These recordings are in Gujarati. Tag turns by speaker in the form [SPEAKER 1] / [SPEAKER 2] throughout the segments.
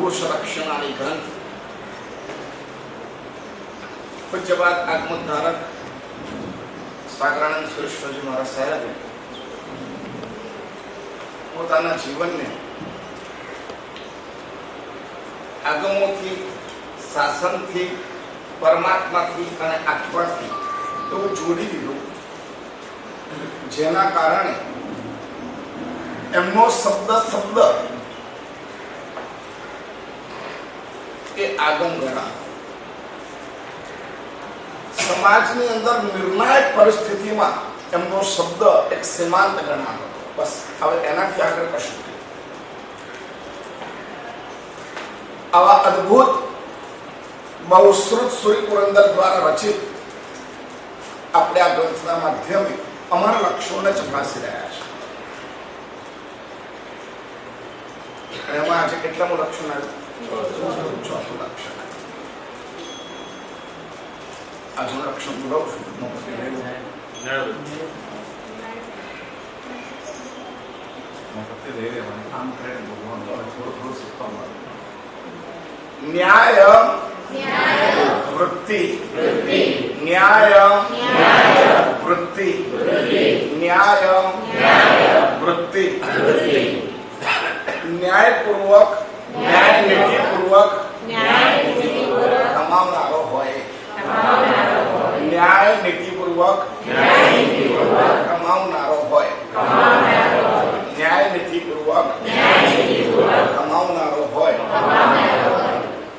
[SPEAKER 1] પુરુષ રક્ષણાની ગ્રંથ પૂજ્યપાદ આગમોદ્ધારક સાગરાનંદ સુરેશ્વરજી મહારાજ સાહેબે પોતાના જીવનને આગમોથી, શાસનથી, પરમાત્માથી અને આત્માથી એવું જોડી દીધું, જેના કારણે એમનો શબ્દ એ આગમ ગણા. સમાજની અંદર નિર્ણાયક પરિસ્થિતિમાં એમનો શબ્દ એક સીમાંત ગણાતો. બસ હવે એનાથી આગળ કશું નહીં. આવા અદ્ભુત બહુશ્રુત સૂર્ય પુરંદર દ્વારા રચિત આપણે આ ગ્રંથના માધ્યમે અમારા લક્ષ્યોને ચકાસી રહ્યા છે. એમાં આજે કેટલામું લક્ષણ આવ્યું? ચોથું લક્ષણ આવ્યું. આજનું લક્ષણ બોલાવું છું. ન્યાય વૃત્તિ, ન્યાય વૃત્તિ, ન્યાય વૃત્તિ. ન્યાયપૂર્વક, ન્યાય નીતિપૂર્વક કમાવનારો હોય. ન્યાય નીતિપૂર્વક કમાવનારો હોય. ન્યાય નીતિપૂર્વક કમાવનારો હોય.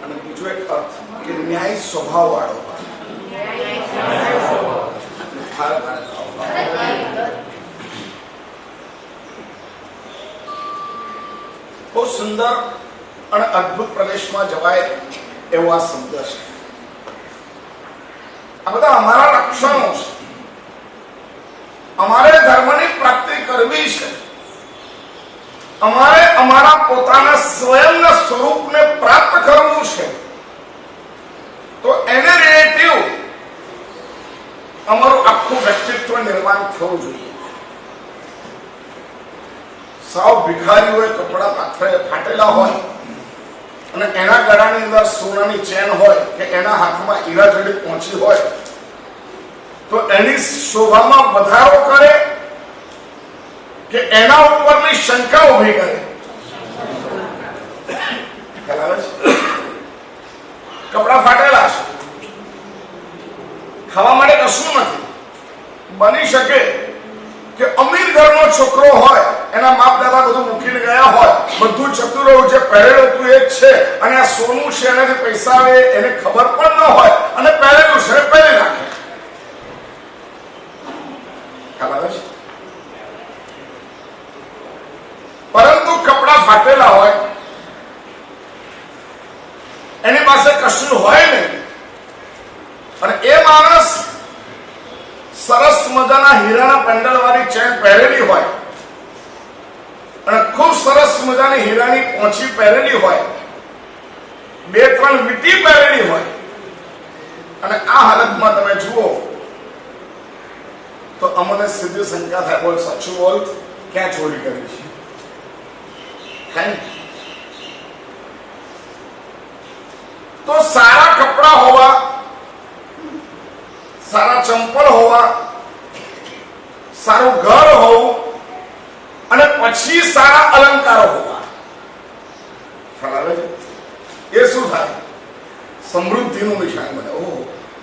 [SPEAKER 1] અને બીજો એક અર્થ કે ન્યાય સ્વભાવ વાળો હોય. બહુ સુંદર અને અદ્ભુત પ્રદેશમાં જવાય એવો આ શબ્દ છે. આ બધા અમારા લક્ષણો છે. અમારે ધર્મની પ્રાપ્તિ કરવી છે. અમારે અમારા પોતાના સ્વયંના સ્વરૂપને પ્રાપ્ત કરવું છે. તો એને રિલેટિવ અમારું આખું વ્યક્તિત્વ નિર્માણ થવું જોઈએ. સાવ ભિખારી હોય, કપડા પાથરે ફાટેલા હોય અને એના ગળાની અંદર સોનાની ચેન હોય કે એના હાથમાં હીરા જડી પહોંચી હોય તો એની શોભામાં વધારો કરે કે એના ઉપરની શંકા ઉભી કરે? કપડા ફાટેલા છે, ખાવા માટે કશું નથી. બની શકે કે અમીર ઘરનો છોકરો હોય, એના બાપ દાદા બધું મૂકીને ગયા હોય, બધું ચતુરો જે પહેરેલું હતું એ જ છે, અને આ સોનું છે એનાથી પૈસા આવે એને ખબર પણ ન હોય અને પહેરેલું છે પહેરી નાખે. ખ્યાલ આવે છે? પરંતુ કપડા ફાટેલા હોય, એની પાસે કશું હોય નહીં, અને એ માણસ સરસ મજાના હીરાના પેન્ડલ વાળી ચેન પહેરેલી હોય અને ખૂબ સરસ મજાની હીરાની પોંછી પહેરેલી હોય, 2-3 વીંટી પહેરેલી હોય, અને આ હાલતમાં તમે જુઓ તો અમને સીધી શંકા થાય, બોલ સાચું બોલ, ક્યાં ચોરી કરી છે? તો સારા કપડા હોવા, સારા ચંપલ હોવા, સારું ઘર હોવું અને પછી સારા અલંકારો હોવા, ફરાવે છે એ શું થાય? સમૃદ્ધિનું નિશાન બને. ઓહો,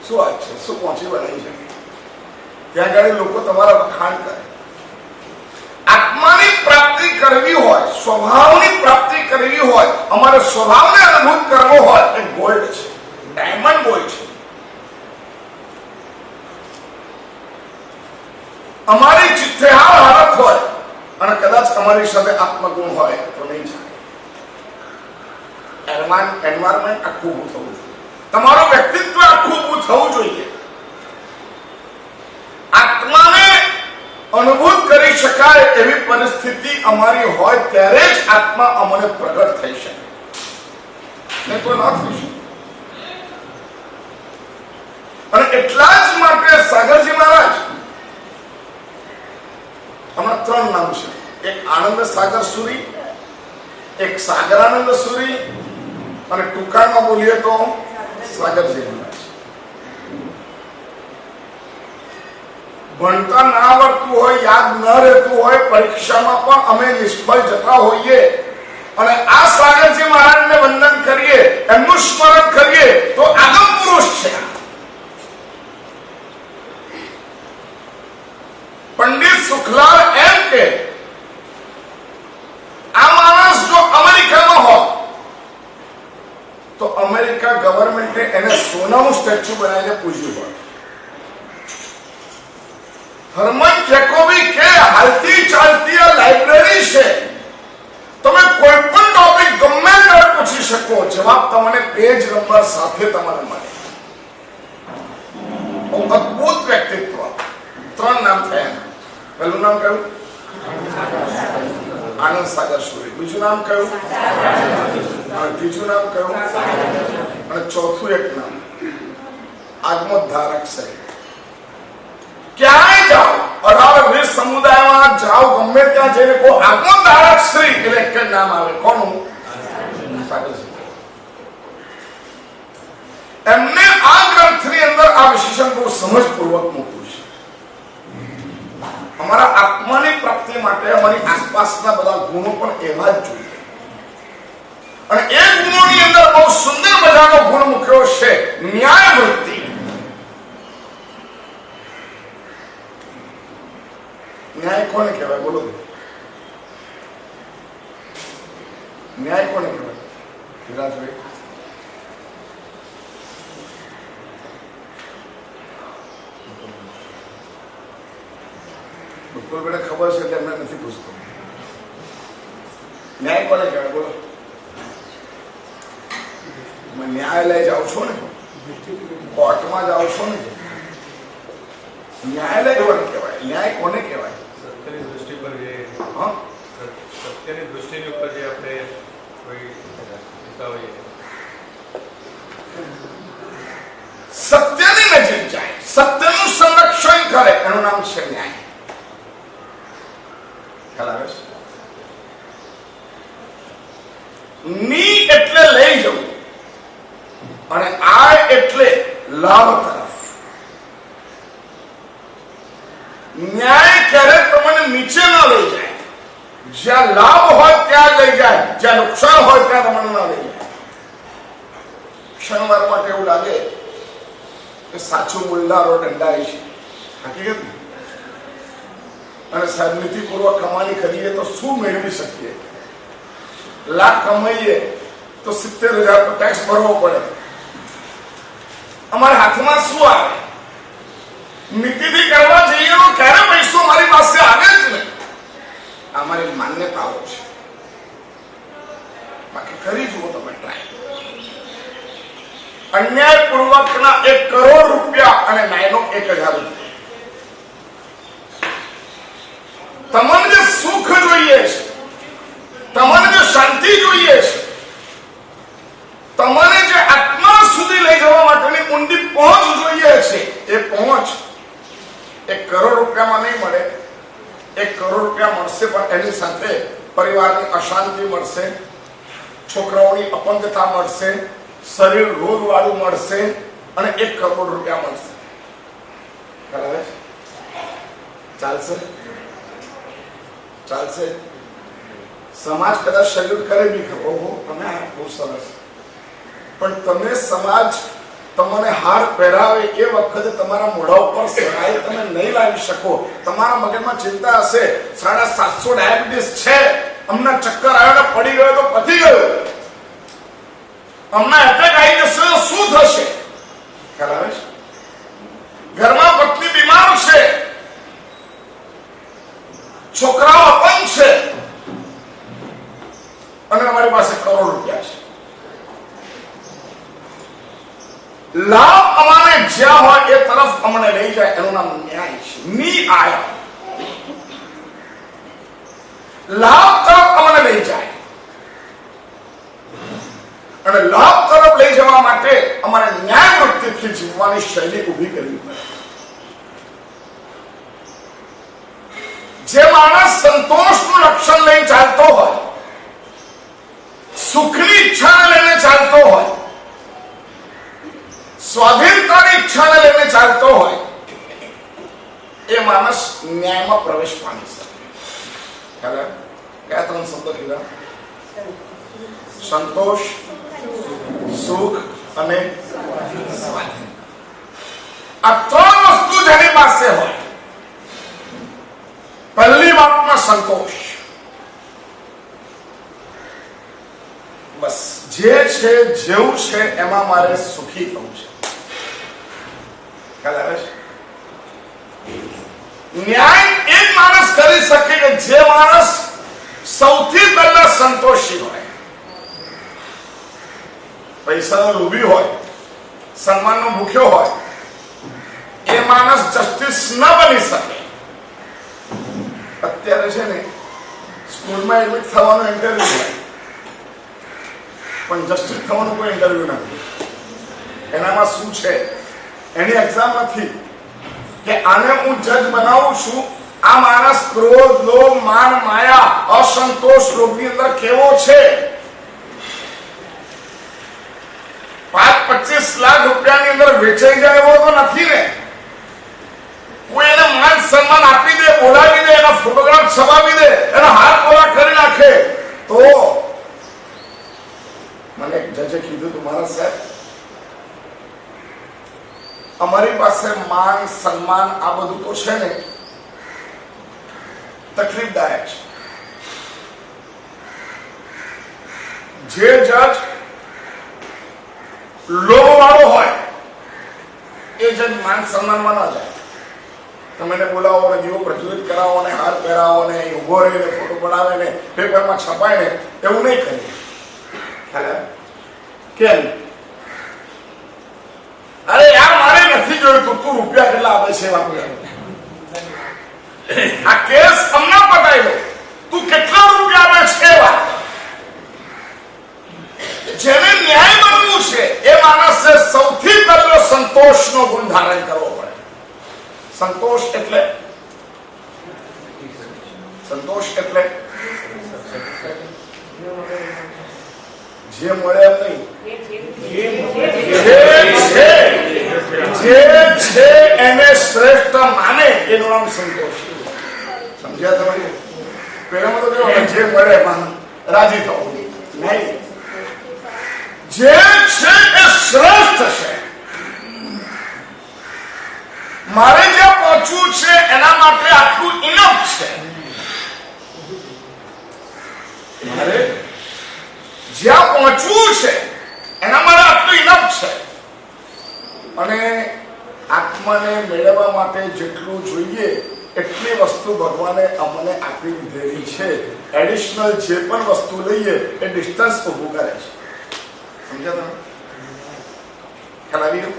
[SPEAKER 1] શું વાત છે, શું પહોંચી બનાવી છે. ત્યાં આગળ લોકો તમારા વખાણ કરે. આત્માની પ્રાપ્તિ કરવી હોય, સ્વભાવની પ્રાપ્તિ કરવી હોય, અમારે સ્વભાવને અનુભૂત કરવો હોય, એ ગોલ્ડ છે, ડાયમંડ ગોલ્ડ છે. અમારી ચિત્તહાર હાલત હોય અને કદાચ અમારી સાથે આત્મગુણ હોય તો નહીં ચાલે. એન્વાયરમેન્ટ આખું ઊભું થવું જોઈએ. તમારું વ્યક્તિત્વ આખું ઊભું થવું જોઈએ. આત્માને અનુભૂત કરી શકાય એવી પરિસ્થિતિ અમારી હોય ત્યારે જ આત્મા અમને પ્રગટ થઈ શકે, નહીં તો ના થઈ શકે. અને એટલા જ માટે સાગરજી મહારાજ, હમણાં 3 નામ છે, એક આનંદ સાગર સુરી, એક સાગરાનંદ સુરી અને ટૂંકામાં બોલીએ તો સાગરજી મહારાજ. ભણતા ના આવડતું હોય, યાદ ન રહેતું હોય, પરીક્ષામાં પણ અમે નિષ્ફળ જતા હોઈએ અને આ સાગરજી મહારાજને વંદન કરીએ, એમનું સ્મરણ કરીએ તો આગમ પુરુષ છે. પંડિત સુખલાલ એમ કે આ માણસ જો અમેરિકામાં હોત તો અમેરિકા ગવર્મેન્ટે એને સોનાનું સ્ટેચ્યુ બનાવીને પૂજ્યું હોત. હર્મન જેકોબી કે હાલતી ચાલતી આ લાઇબ્રેરી છે, તમે કોઈ પણ ટોપિક ગમે ત્યારે પૂછી શકો, જવાબ તમને પેજ નંબર સાથે તમારે મળે. અદ્ભુત વ્યક્તિત્વ. 3 નામ થયા. પહેલું નામ કયું? આનંદ સાગર સુરી. બીજું નામ કયું? ત્રીજું નામ કયું? અને ચોથું એક નામ આગમોદ્ધારક છે. ક્યાંય જાઓ, 18-20 સમુદાયમાં જાઓ, ગમે ત્યાં જઈને કોઈ આગમોદ્ધારક શ્રી એટલે એક જ નામ આવે. કોનું? એમને આ ગ્રંથની અંદર આ વિશેષણ બહુ સમજપૂર્વક મૂક્યું છે. અમારા આત્માની પ્રાપ્તિ માટે અમારી આસપાસના બધા ગુણો પણ એવા જ જોઈએ. અને એ ગુણોની અંદર બહુ સુંદર મજાનો ગુણ મૂક્યો છે, ન્યાય વૃત્તિ. ન્યાય કોને કહેવાય? બોલો. ન્યાય કોને કહેવાય? વિરાજભાઈ. બિલકુલ મને ખબર છે, એમને નથી પૂછતો. ન્યાય કોને કહેવાય? બોલો. ન્યાયાલય જાઓ છો ને, કોર્ટમાં જાઓ છો ને, ન્યાયાલય કોને કહેવાય? ન્યાય કોને કહેવાય?
[SPEAKER 2] સત્યની દૃષ્ટિ પર જે સત્યની દૃષ્ટિની ઉપર જે આપણે કોઈ ટીકા હોઈએ,
[SPEAKER 1] સત્યની નજીક જાય, સત્યનું સંરક્ષણ કરે, એનું નામ છે ન્યાય. ખ્યાલ આવે છે? ની એટલે લઈ જવું અને આય એટલે લાભ તરફ. ન્યાય ક્યારે તમને નીચે ન લઈ જાય, જ્યાં લાભ હોય ત્યાં લઈ જાય, જ્યાં નુકસાન હોય ત્યાં તમને ન લઈ જાય. ક્ષણવાર માટે એવું લાગે કે સાચું મુલ્લારો દંડાય છે, હકીકત. અને સાહેબ નીતિપૂર્વક કમાણી કરીએ તો શું મેળવી શકીએ? લાખ કમાઈએ તો 70,000 ટેક્સ ભરવો પડે. અમારા હાથમાં શું આવે? નીતિથી કરવા જઈએ તો ક્યારે પૈસો મારી પાસે આવે જ નહીં. અમારી માન્યતાઓ છે. બાકી કરી જુઓ તમે ટ્રાય. અન્યાયપૂર્વકના 1 કરોડ રૂપિયા અને ન્યાયનો 1,000 રૂપિયા. તમને જે સુખ જોઈએ છે, તમને જે શાંતિ જોઈએ છે, તમને જે આત્મા સુધી લઈ જવા માટેની ઊંડી પહોંચ જોઈએ છે, એ પહોંચ 1 કરોડ રૂપિયામાં નહીં મળે. 1 કરોડ રૂપિયા મળશે પણ એની સાથે પરિવારની અશાંતિ મળશે, છોકરાઓની અપંગતા મળશે, શરીર રોગવાળું મળશે અને 1 કરોડ રૂપિયા મળશે. બરાબર? ચાલશે? ચાલશે? સમાજ કદાચ સલ્યુટ કરે બી ખરો, તમે બહુ સરસ, પણ તમે સમાજ તમને હાર પહેરાવે એ વખતે તમારા મોઢા ઉપર સરાય તમે નહીં લાવી શકો. તમારા મગજમાં ચિંતા હશે, 750 ડાયાબિટીસ છે, અમને ચક્કર આવ્યો, પડી ગયો તો પતી ગયો, અમને એટેક આવી જશે તો શું થશે? ખ્યાલ આવે છે? ઘરમાં પત્ની બીમાર છે, છોકરાઓ અપંગ છે અને અમારી પાસે કરોડ રૂપિયા છે. લાભ અમારે જ્યાં હોય એ તરફ અમને લઈ જાય, એનું નામ ન્યાય છે. ની આયા લાભ તરફ અમને લઈ જાય અને લાભ તરફ લઈ જવા માટે અમારે ન્યાય વૃત્તિથી જીવવાની શૈલી ઉભી કરવી પડે. જે માણસ સંતોષનું લક્ષણ લઈને ચાલતો હોય, સુખની ઈચ્છા લઈને ચાલતો સ્વાધીનતાની ઈચ્છાને લઈને ચાલતો હોય એ માણસ ન્યાયમાં પ્રવેશ પામી શકે. ખ્યાલ આવ્યો? કયા ત્રણ શબ્દો કીધા? સંતોષ, સુખ અને સ્વાધીન. આ ત્રણ વસ્તુ જેની પાસે હોય, પહેલી વાતમાં સંતોષ. બસ જે છે જેવું છે એમાં મારે સુખી થવું છે. ખ્યાલ આવે છે? ન્યાય એ જ માણસ કરી શકે કે જે માણસ સૌથી પહેલા સંતોષી હોય, પૈસાનો લોભી હોય, સન્માનનો ભૂખ્યો હોય, એ માણસ જસ્ટિસ ન બની શકે. અત્યારે છે ને સ્કૂલમાં એડમિટ થવાનો ઇન્ટરવ્યુ હોય, પણ જસ્ટિસ થવાનું કોઈ ઇન્ટરવ્યુ નથી. એનામાં શું છે? એની એક્ઝામ નથી કે આને હું જજ બનાવું છું, આ માણસ ક્રોધ, લોભ, માન, માયા, અસંતોષ, રોગની અંદર કેવો છે. 5-25 લાખ રૂપિયાની અંદર વેચાઈ જાય એવો તો નથી ને. કોઈ એને માન સન્માન આપી દે, બોલાવી દે, એના ફોટોગ્રાફ છપાવી દે, એના હાથ પોલા કરી નાખે તો. મને એક જજે કીધું તું, મારા સાહેબ, અમારી પાસે માન સન્માન આ બધું તો છે ને, તકલીફદાયક છે. જે જજ લોભ વાળો હોય એ જજ માન સન્માનમાં ના જાય. તમે એને બોલાવો ને દીવો પ્રજ્વલિત કરાવો ને હાર પહેરાવો ને ઉભો રહીને ફોટો પડાવે ને પેપરમાં છપાય ને એવું નહીં કરે. કેમ? અરે યાર મારે નથી જોયું તું રૂપિયા કેટલા આપે છે આ કેસ હમણાં પતાવી દો, તું કેટલા રૂપિયા આપે છે. જેને ન્યાય બનવું છે એ માણસે સૌથી પહેલો સંતોષનો ગુણ ધારણ કરવો પડે. સંતોષ એટલે જે મળે એમ નહીં, જે છે એને શ્રેષ્ઠ માને એનું નામ સંતોષ. સમજ્યા તમે? પેલામાં તો કેવું, જે મળે એમાં રાજી થવું નહીં. જે છે એ શ્રેષ્ઠ છે. મારે જ્યાં પહોંચવું છે એના માટે આટલું ઇનફ છે. મારે જ્યાં પહોંચવું છે એના માટે આટલું ઇનફ છે. અને આત્માને મેળવવા માટે જેટલું જોઈએ એટલી વસ્તુ ભગવાને અમને આપી દીધેલી છે. એડિશનલ જે પણ વસ્તુ લઈએ એ ડિસ્ટન્સ ઊભું કરે છે. સમજ્યા તમે? ખ્યાલ આવી ગયો?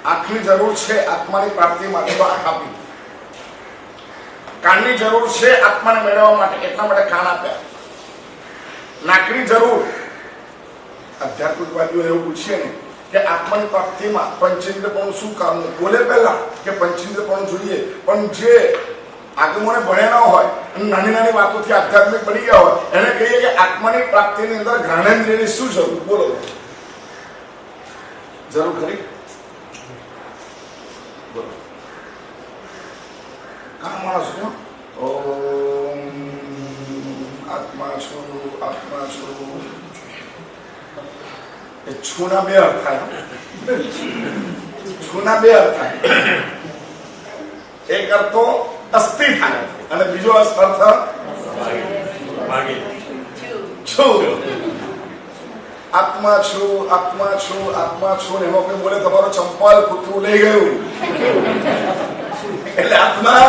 [SPEAKER 1] આંખની જરૂર છે આત્માની પ્રાપ્તિ માટે તો આંખ આપી. કાનની જરૂર છે આત્માને મેળવવા માટે, એટલા માટે કાન આપ્યા. નાકની જરૂર, આધ્યાત્મિકવાદીઓ એવું પૂછીએ ને કે આત્માની પ્રાપ્તિમાં પંચેન્દ્રપણું શું કામનું, બોલે પહેલા કે પંચેન્દ્રપણું જોઈએ, પણ જે આગમોને ભણ્યા ન હોય અને નાની નાની વાતોથી આધ્યાત્મિક બની ગયા હોય એને કહીએ કે આત્માની પ્રાપ્તિની અંદર જ્ઞાનેન્દ્રિયની શું જરૂર? બોલો, જરૂર ખરી? બોલો. કામ માણસ ઓમ આત્મા છું, આત્મા છું. એ છૂના બે અર્થ થાય. છૂના બે અર્થ થાય. એક અર્થ તો અસ્થિ થાય અને બીજો અર્થ છું. આત્મા છું, આત્મા છું, આત્મા છું. એમાં કોઈ બોલે તમારો ચંપલ કૂતરું લઈ ગયું એટલે આત્મા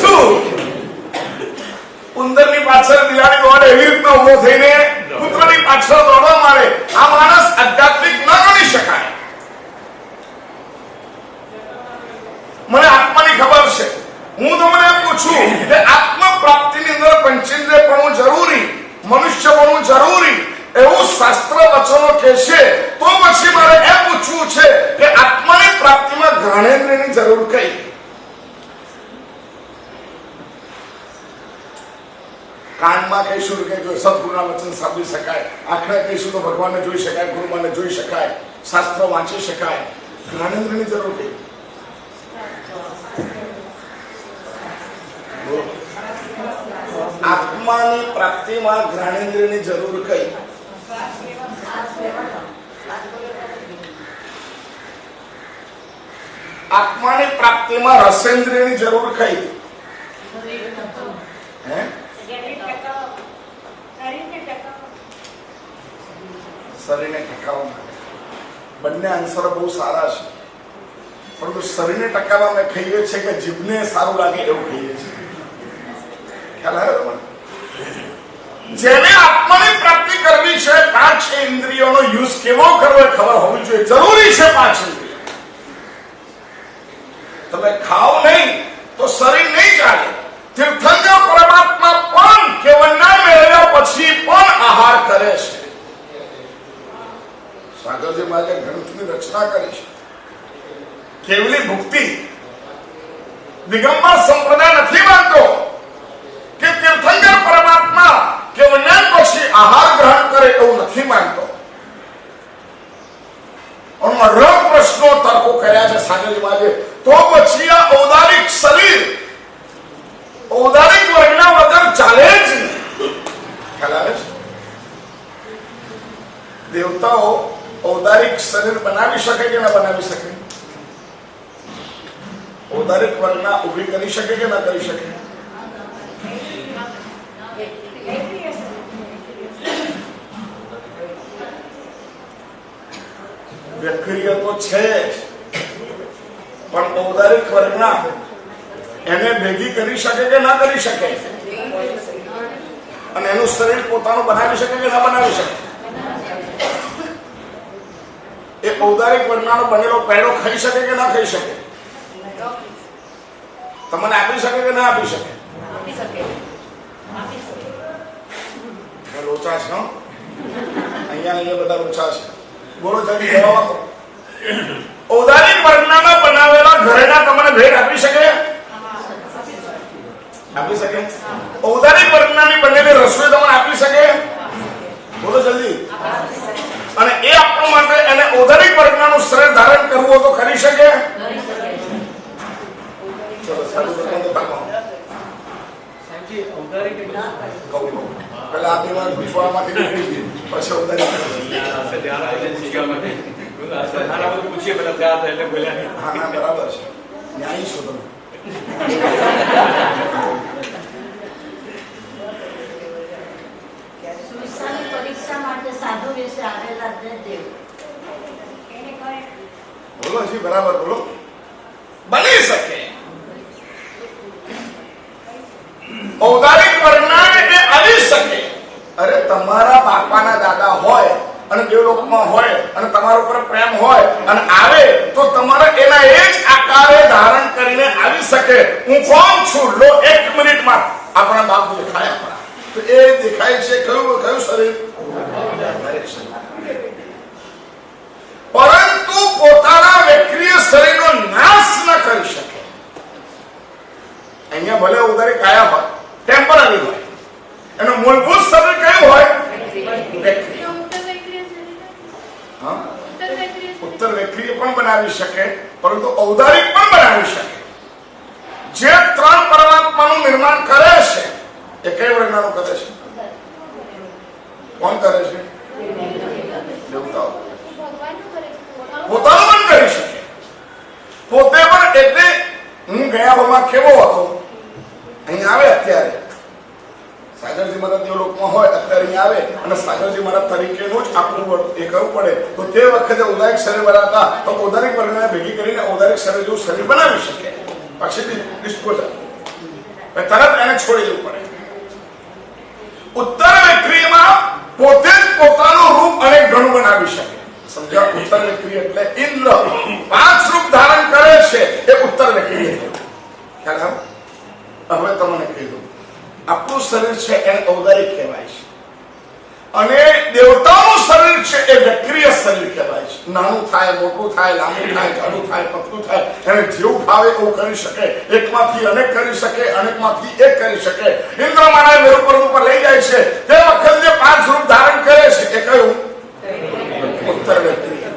[SPEAKER 1] છું. ઉંદરની પાછળ બિલાડી દોડે એવી રીતના ઉભો થઈને કૂતરાની પાછળ દોડવા માંડે. આ માણસ આધ્યાત્મિક ન ગણી શકાય. મને આત્માની ખબર છે. હું તમને પૂછું કે આત્મ પ્રાપ્તિની અંદર પંચેન્દ્રિયપણું જરૂરી, મનુષ્યપણું જરૂરી એવું શાસ્ત્ર વચનો કહે છે, તો પછી મારે એમ પૂછવું છે કે આત્માની પ્રાપ્તિમાં જ્ઞાનેન્દ્રિયની જરૂર કઈ? કાનમાં કહીશું કે સદગુરુના વચન સાંભળી શકાય, આંખને કહીશું તો ભગવાનને જોઈ શકાય, ગુરુમાને જોઈ શકાય, શાસ્ત્ર વાંચી શકાય, જ્ઞાનેન્દ્રની જરૂર કઈ? આત્માની પ્રાપ્તિમાં જ્ઞાનેન્દ્રની જરૂર કઈ? આત્માની પ્રાપ્તિમાં રસેન્દ્રિયની જરૂર કઈ? શરીરને ટકાવવા માટે. બંને આન્સર બહુ સારા છે, પરંતુ શરીરને ટકાવવા અમે કહીએ છીએ કે જીભને સારું લાગે એવું કહીએ છીએ. ખ્યાલ આવ્યો તમને? જેને આત્માની પ્રાપ્તિ કરવી છે, 5 ઇન્દ્રિયોનો યુઝ કેવો કરવો એ ખબર હોવી જોઈએ. જરૂરી છે 5 ઇન્દ્રિયો. તમે ખાઓ નહીં તો શરીર નહીં ચાલે. તીર્થંકર પરમાત્મા પણ કેવળના મેળવ્યા પછી પણ આહાર કરે છે. સાગરજી મહારાજે ગ્રંથની રચના કરી છે. કેવલી ભુક્તિ. દિગંબર સંપ્રદાય નથી માનતો કે તીર્થંકર પરમાત્મા કેવળના પછી આહાર ગ્રહણ કરે એવું નથી માનતો. રગ પ્રશ્નો તર્કો કર્યા છે સાગરજી મહારાજે. તો પછી આ ઔદારિક શરીર ઔદારિક વર્ગના વગર ચાલે જ નહીં. ખ્યાલ આવે છે? દેવતાઓ ઔદારિક શરીર બનાવી શકે કે ના બનાવી શકે? ઔદારિક વર્ગના ઉભી કરી શકે કે ના કરી શકે? વ્યક્તિય તો છે પણ ઔદારિક વર્ગના એને ભેગી કરી શકે કે ના કરી શકે? અને એનું શરીર પોતાનું બનાવી શકે કે ના બનાવી શકે? એ ઔદારિક વર્ગનો બનેલો પેડો ખાઈ શકે કે ના ખાઈ શકે? તમને આપી શકે કે ના આપી શકે? લોચા છે. અહીંયા બધા લોચા છે. બોલો જલ્દી જવાબ આપો. ઔદારિક વર્ગના બનાવેલા ઘરેના તમને ભેટ આપી શકે? આપી શકે. ઔદારિક વર્ગનાની બનેલી રસોઈ તમને આપી શકે? બોલો જલ્દી. અને એ આપવા માટે એને ઔદારિક વર્ગનાનું શરીર ધારણ કરવું હોય તો કરી શકે? ચલો સારું પેલા આ બીમાર પૂછવામાંથી નીકળી ગઈ, પછી ઔદારિક હા ના બરાબર છે. ન્યાયી છો તમે.
[SPEAKER 3] પરીક્ષા માટે સાધુ વિશે આવેલા
[SPEAKER 1] બોલો જી બરાબર બોલો. બની શકે. ઔદારિક વર્ગના એ આવી શકે. અરે તમારા બાપાના દાદા હોય અને દેવલોકમાં હોય અને તમારા ઉપર પ્રેમ હોય અને આવે તો તમારે એના એ જ આકારે ધારણ કરીને આવી શકે. હું કોણ છું લો 1 મિનિટમાં આપણા બાપ દેખાય. આપણા તો એ દેખાય છે કયું શરીર? પરંતુ પોતાના વ્યક્તિય શરીરનો નાશ ન કરી શકે. અહીંયા ભલે ઔદારિક કાયા હોય, ટેમ્પરરી હોય, એનું મૂળભૂત શરીર કયું હોય? ઉત્તર વેક્રિય પણ બનાવી શકે, પરંતુ ઔદારિક પણ બનાવી શકે. જે 3 પરમાત્માનું નિર્માણ કરે છે એ કઈ વર્ગનાનું કરે છે? કોણ કરે છે? દેવતાઓ. પોતાનું પણ કરી શકે. પોતે પણ. એટલે હું ગયા ભાવમાં કેવો હતો અહીં આવે અત્યારે સાગરજી મહારાજ દેવલોકમાં હોય અત્યારે અહીં આવે અને સાગરજી મહારાજ તરીકેનું જ આપણું એ કરવું પડે તો તે વખતે ઔદારિક શરીર વાળા હતા તો ઔદારિક વર્ગને ભેગી કરીને ઔદારિક શરીર જેવું શરીર બનાવી શકે. પછીથી ડિસ્પોઝલ તરત એને છોડી દેવું પડે. ઉત્તર વેક્રિયમાં પોતે જ પોતાનું રૂપ અનેક ઘણું બનાવી શકે. સમજ્યા? ઉત્તર વેક્રિય એટલે ઇન્દ્ર 5 રૂપ ધારણ કરે છે એ ઉત્તર વેક્રિય. ખ્યાલ આવે? હવે તમને કહી દઉં, આપણું શરીર છે એને ઔદારિક કહેવાય છે અને દેવતાનું શરીર છે એ વેક્રિય શરીર કહેવાય છે. નાનું થાય, મોટું થાય, લાંબુ થાય, જાડું થાય, પતલું થાય, એને જેવું ફાવે એવું કરી શકે. એકમાંથી અનેક કરી શકે, અનેકમાંથી એક કરી શકે. ઇન્દ્ર મહારાજ મેરુ પર્વત ઉપર લઈ જાય છે તે વખતે જે 5 રૂપ ધારણ કરે છે એ કયું? ઉત્તર વેક્રિય.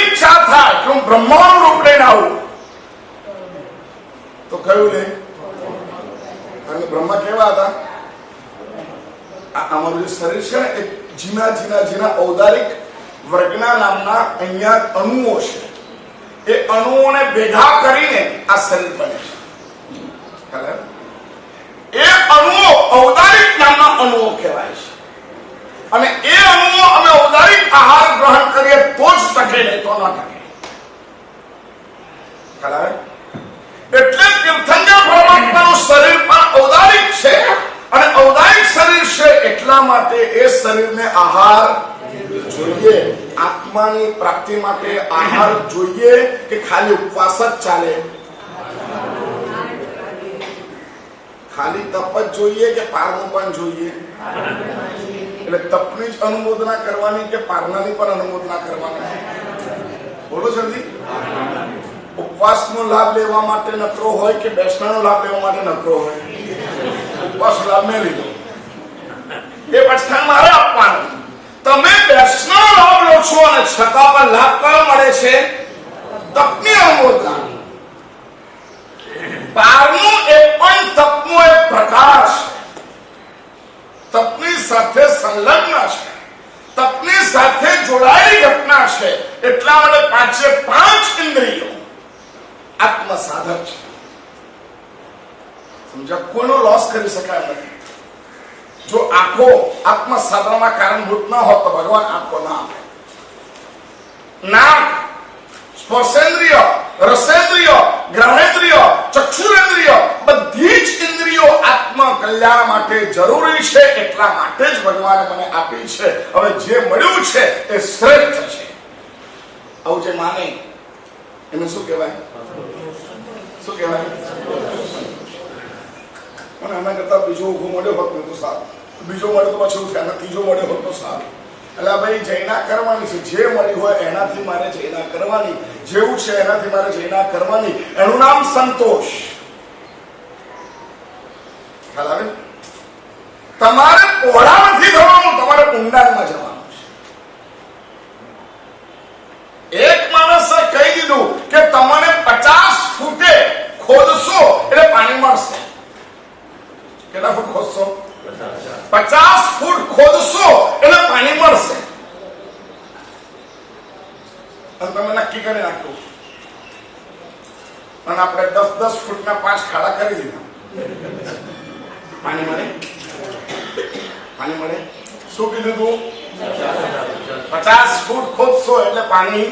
[SPEAKER 1] ઈચ્છા થાય કે હું બ્રહ્માનું રૂપ લઈને આવું તો કયું લે? કારણ કે બ્રહ્મા કેવા હતા? અમારું જે શરીર છે ને એ ઝીણા ઝીણા ઝીણા ઔદારિક વર્ગના નામના અહીંયા અણુઓ છે. એ અણુઓને ભેગા કરીને આ શરીર બને છે. એ અણુઓ ઔદારિક નામના અણુઓ કહેવાય છે. અને એ અણુઓ અમે ઔદારિક આહાર ગ્રહણ કરીએ તો જ ટકે, નહીં તો ન ટકે. એટલે તીર્થંકર પરમાત્માનું શરીર પણ ઔદારિક છે. અને ઔદારિક શરીર છે એટલા માટે એ શરીરને આહાર જોઈએ. આત્માની પ્રાપ્તિ માટે આહાર જોઈએ કે ખાલી ઉપવાસ જ ચાલે? ખાલી તપ જ જોઈએ કે પારનું પણ જોઈએ? એટલે તપની જ અનુમોદના કરવાની કે પારનાની પણ અનુમોદના કરવાની? બોલો જલ્દી. ઉપવાસનો લાભ લેવા માટે નકરો હોય કે બેસણાનો લાભ લેવા માટે નકરો હોય? ઉપવાસ લાભ મેં લીધો, એ પછાણ મારે આપવાનો. તમે બેસણાનો લાભ લો છો અને છતાં પણ લાભ કયો મળે છે? તપની અનુમોદના. પારનું એ પણ તપનો એક પ્રકાર છે. તપની સાથે સંલગ્ન છે, તપની સાથે જોડાયેલી ઘટના છે. એટલા માટે પાંચે પાંચ ઇન્દ્રિયો આત્મ સાધક છે. સમજ્યા? કોઈનો લોસ કરી શકાય નથી. જો આંખો આત્મ સાધનમાં કારણભૂત ન હોત તો ભગવાન આંખો ના આપે. નાક, સ્પર્શેન્દ્રિય, રસેન્દ્રિય, ગ્રહણેન્દ્રિય, ચક્ષુરેન્દ્રિય બધી જ ઇન્દ્રિયો આત્મ કલ્યાણ માટે જરૂરી છે. એટલા માટે જ ભગવાને મને આપી છે. હવે જે મળ્યું છે એ શ્રેષ્ઠ છે. આવું જે માને એને શું કહેવાય? શું કહેવાય? અને આના કરતા બીજો ઉભો મળ્યો હોત ને તો સારું. બીજો મળ્યો તો પછી એવું થાય, ત્રીજો મળ્યો હોત તો સારું. એટલે ભાઈ જૈના કરવાની છે. જે મળ્યું હોય એનાથી મારે જૈના કરવાની. જેવું છે એનાથી મારે જૈના કરવાની. એનું નામ સંતોષ. ખ્યાલ આવે? તમારે પહોળા નથી થવાનું, તમારે ઊંડાણમાં જવાનું છે. એક માણસે કહી દીધું કે તમને 50 ફૂટે ખોદશો એટલે પાણી મળશે. કેટલા ફૂટ ખોદશો? 50 ફૂટ ખોદશો એટલે પાણી મળશે. અને તમે નક્કી કરી નાખ્યું. અને આપણે 10-10 ફૂટના 5 ખાડા કરી દીધા. પાણી મળે? પાણી મળે? શું કીધું તું? 50 ફૂટ ખોદશો એટલે પાણી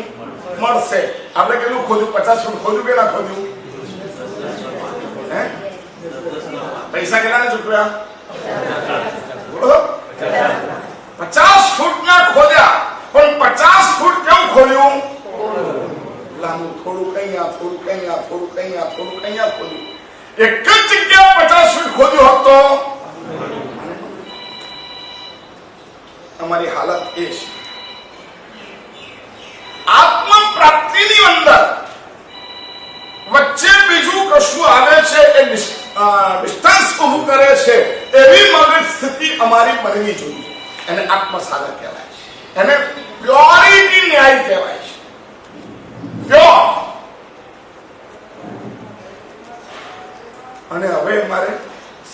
[SPEAKER 1] મળશે. આપણે કેટલું ખોદ્યું? 50 ફૂટ ખોદ્યું કે ના ખોદ્યું? હે? પૈસા કેટલાને ચૂકવ્યા? 50 ફૂટના ખોદ્યા. પણ 50 ફૂટ કેવું ખોદ્યું? લાંબુ. થોડુંક અહીંયા, થોડુંક અહીંયા, થોડુંક અહીંયા, થોડુંક અહીંયા ખોદ્યું. એક જ જગ્યાએ 50 ફૂટ ખોદ્યું હોત તો અમારી હાલત એ છે. આત્મ પ્રાપ્તિની અંદર વચ્ચે બીજું કશું આવે છે એ ડિસ્ટન્સ ઉભું કરે છે. એવી મગજ સ્થિતિ અમારી બનવી જોઈએ. એને આત્મ સાધક કહેવાય છે. એને પ્યોરિટી ન્યાય કહેવાય છે. પ્યોર. અને હવે મારે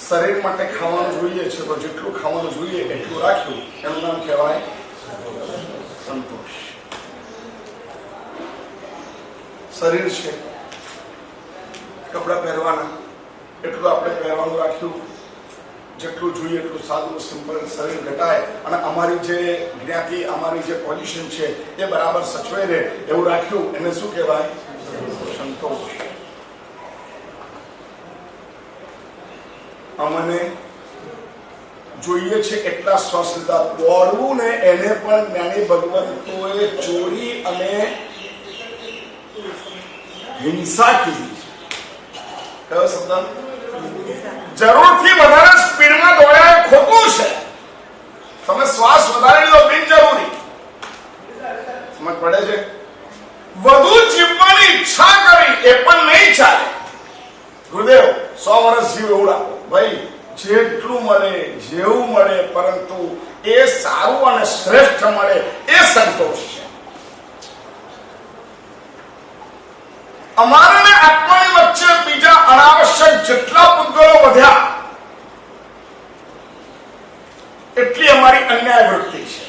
[SPEAKER 1] શરીર માટે ખાવાનું જોઈએ છે તો જેટલું ખાવાનું જોઈએ એટલું રાખ્યું. એનું નામ કહેવાય સંતોષ. શરીર છે, કપડા પહેરવાના, એટલું આપણે પહેરવાનું રાખ્યું. જેટલું જોઈએ એટલું સાદું સિમ્પલ શરીર ઘટાય અને અમારી જે જ્ઞાતિ, અમારી જે પોઝિશન છે એ બરાબર સચવાઈ રહે એવું રાખ્યું. એને શું કહેવાય? સંતોષ. અમને જોઈએ છે એટલા શ્વાસ લીધા. દોડવું ને એને પણ જ્ઞાની ભગવંતોએ ચોરી અને હિંસા કીધી. કયો શબ્દ? જરૂરથી વધારે સ્પીડમાં દોડ્યા એ ખોટું છે. તમે શ્વાસ વધારી લો બિનજરૂરી. સમજ પડે છે? વધુ જીવવાની ઈચ્છા કરી એ પણ નહીં ચાલે. ગુરુદેવ 100 વર્ષ જીવ એવું રાખો. ભાઈ જેટલું મળે, જેવું મળે, પરંતુ એ સારું અને શ્રેષ્ઠ મળે એ સંતોષ છે. અમારે ને આત્માની વચ્ચે બીજા અનાવશ્યક જેટલા પૂતગલો વધ્યા એટલી અમારી અન્યાય વૃત્તિ છે,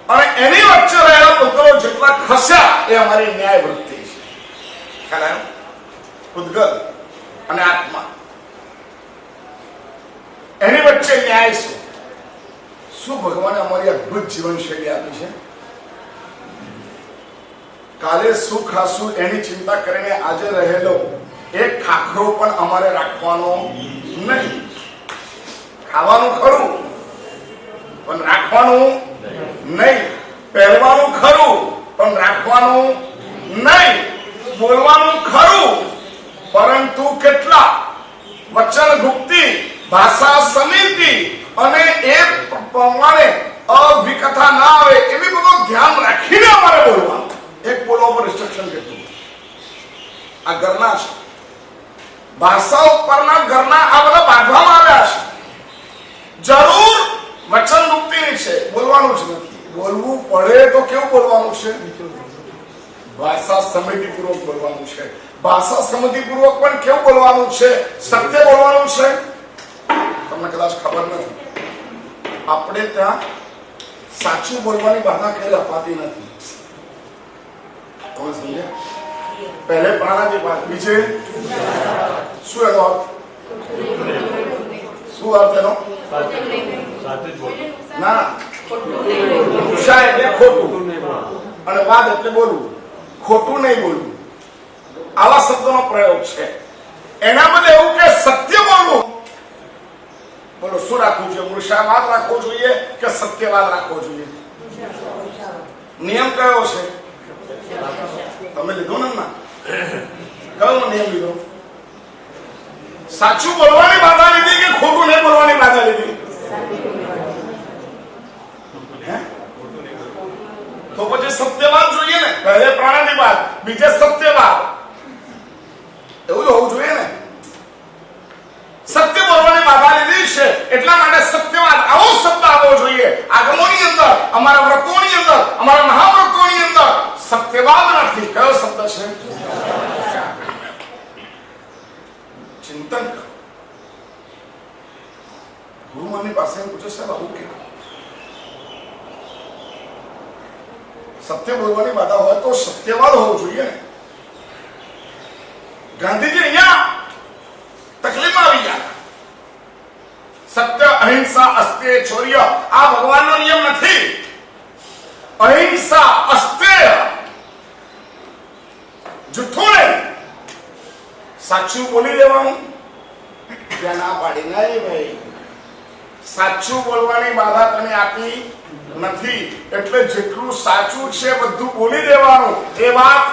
[SPEAKER 1] અને એની વચ્ચે રહેલા પૂતગલો જેટલા ખસ્યા એ અમારી ન્યાય વૃત્તિ છે. ખ્યાલ આવ્યો? પૂતગલ અને આત્મા એની વચ્ચે ન્યાય છે. શું ભગવાને અમારી અદ્ભુત જીવનશૈલી આપી છે. કાલે શું ખાશું એની ચિંતા કરીને આજે રહેલો એક ખાખરો પણ અમારે રાખવાનો નહીં. ખાવાનું ખરું પણ રાખવાનું નહીં, પહેરવાનું ખરું પણ રાખવાનું નહીં, બોલવાનું ખરું પરંતુ કેટલા વચન ગુપ્તિ ભાષા સમિતિ અને એ પ્રમાણે અવિકથા ના આવે એવી બધું ધ્યાન રાખીને અમારે બોલવાનું. એક બોલવા પર રિસ્ટ્રિક્શન કેટલું આ ઘરના છે, ભાષા ઉપરના ઘરના આ બધા બાંધવામાં આવ્યા છે. જરૂર વચન મુક્તિની છે, બોલવાનું જ નથી. બોલવું પડે તો કેવું બોલવાનું છે? ભાષા સમિતિપૂર્વક બોલવાનું છે. ભાષા સમિતિપૂર્વક પણ કેવું બોલવાનું છે? સત્ય બોલવાનું છે. તમને કદાચ ખબર નથી, આપણે ત્યાં સાચું બોલવાની બાધા ક્યારે અપાતી નથી. તમે સમજ્યા? પહેલે પ્રાણાથી વાત, બીજે શું એનો અર્થ? શું અર્થ એનો? ના, ઉષા એટલે ખોટું અને વાત એટલે બોલવું. ખોટું નહીં બોલવું, આવા શબ્દોનો પ્રયોગ છે. એના બદલે એવું કે સત્ય બોલવું. બોલો શું રાખવું જોઈએ? મૂર્છાવાદ રાખવો જોઈએ કે સત્યવાદ રાખવો જોઈએ? નિયમ કયો છે? તમે લીધો ને? ના, કયો નિયમ લીધો? સાચું બોલવાની બાધા લીધી કે ખોટું નહીં બોલવાની બાધા લીધી? તો પછી સત્યવાદ જોઈએ ને. પહેલે પ્રાણાધિપાત, બીજે સત્યવાદ. એવું જ હોવું જોઈએ ને. સત્ય બોલવાની બાધા લીધી છે એટલા માટે સત્યવાદ આવો શબ્દ આવવો જોઈએ. આગમોની અંદર, અમારા વ્રતોની અંદર, અમારા મહાવ્રતોની અંદર સત્યવાદ નથી. કયો શબ્દ છે? ચિંતન. ગુરુમાની પાસે પૂછે સાહેબ આવું કે સત્ય બોલવાની બાધા હોય તો સત્યવાદ હોવો જોઈએ ને. ગાંધીજી અહીંયા તકલીફમાં આવી ગયા. સત્ય અહિંસા અસ્તેય ચૌર્ય આ ભગવાનનો નિયમ નથી. અહિંસા અસ્તેય, જૂઠું નહીં, સાચું બોલી દેવાનું. ત્યાં ના પાડી નહીં ભાઈ, સાચું બોલવાની બાધા તમે આપી નથી એટલે જેટલું સાચું છે બધું બોલી દેવાનું. એ વાત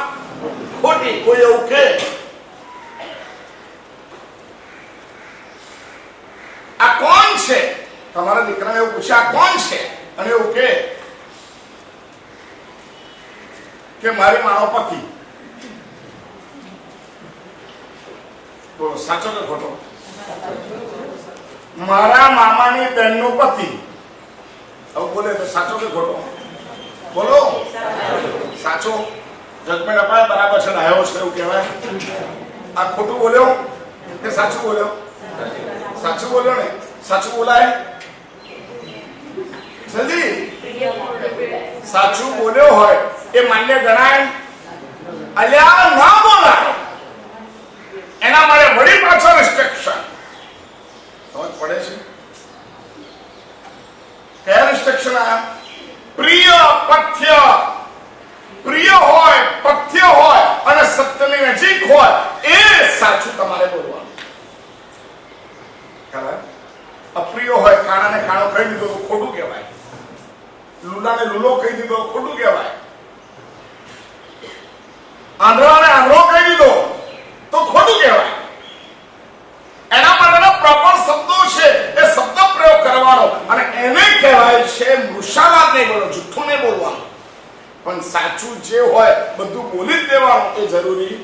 [SPEAKER 1] ખોટી. કોઈ એવું કે આ કોણ છે? તમારા દીકરાને એવું પૂછે આ કોણ છે? અને એવું કે મારી માનો પતિ. બોલો સાચો કે ખોટો? મારા મામાની બહેનનો પતિ. હવે બોલે તો સાચો કે ખોટો? બોલો સાચો. જજમેન્ટ અપાય બરાબર છે, આવ્યો છે એવું કહેવાય. આ ખોટું બોલ્યો કે સાચું બોલ્યો? સાચું બોલ્યો ને. સાચું બોલાય જલ્દી. સાચું બોલ્યો હોય એ માન્ય ગણાય? અલ્યા ના બોલાય. એના માટે વળી પાછળ રિસ્ટ્રિક્શન. સમજ પડે છે? કયા રિસ્ટ્રિક્શન આયા? પ્રિય પથ્ય. પ્રિય હોય, પથ્ય હોય અને સત્યની નજીક હોય એ સાચું તમારે બોલવાનું. અપ્રિય હોય, કાણાને કાણો કહી દીધો તો ખોટું કહેવાય. લુલાને લુલો કહી દીધો તો ખોટું કહેવાય. આંધળાને આંધળો કહી દીધો તો ખોટું કહેવાય. એના માટેના પ્રોપર શબ્દો છે, એ શબ્દ પ્રયોગ કરવાનો અને એને કહેવાય છે મૃષાવાદ. નહીં બોલો, જુઠ્ઠું નહીં બોલવાનું, પણ સાચું જે હોય બધું બોલી જ દેવાનું એ જરૂરી.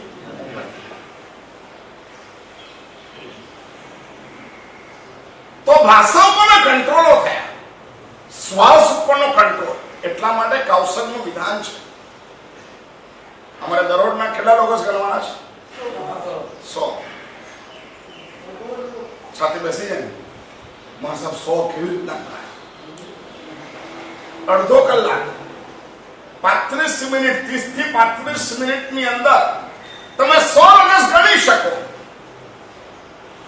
[SPEAKER 1] તો ભાષા ઉપરના કંટ્રોલો થયા, શ્વાસ ઉપરનો કંટ્રોલ. એટલા માટે કૌશલનું વિધાન છે. અમારે દરરોજના કેટલા લોકો ગણવાના છે? 100. સાથે બેસી જાય ને મારા સાહેબ 100 કેવી રીતના ગણાય? અડધો કલાક 35 મિનિટ 30 થી 35 મિનિટની અંદર તમે 100 લગસ ગણી શકો.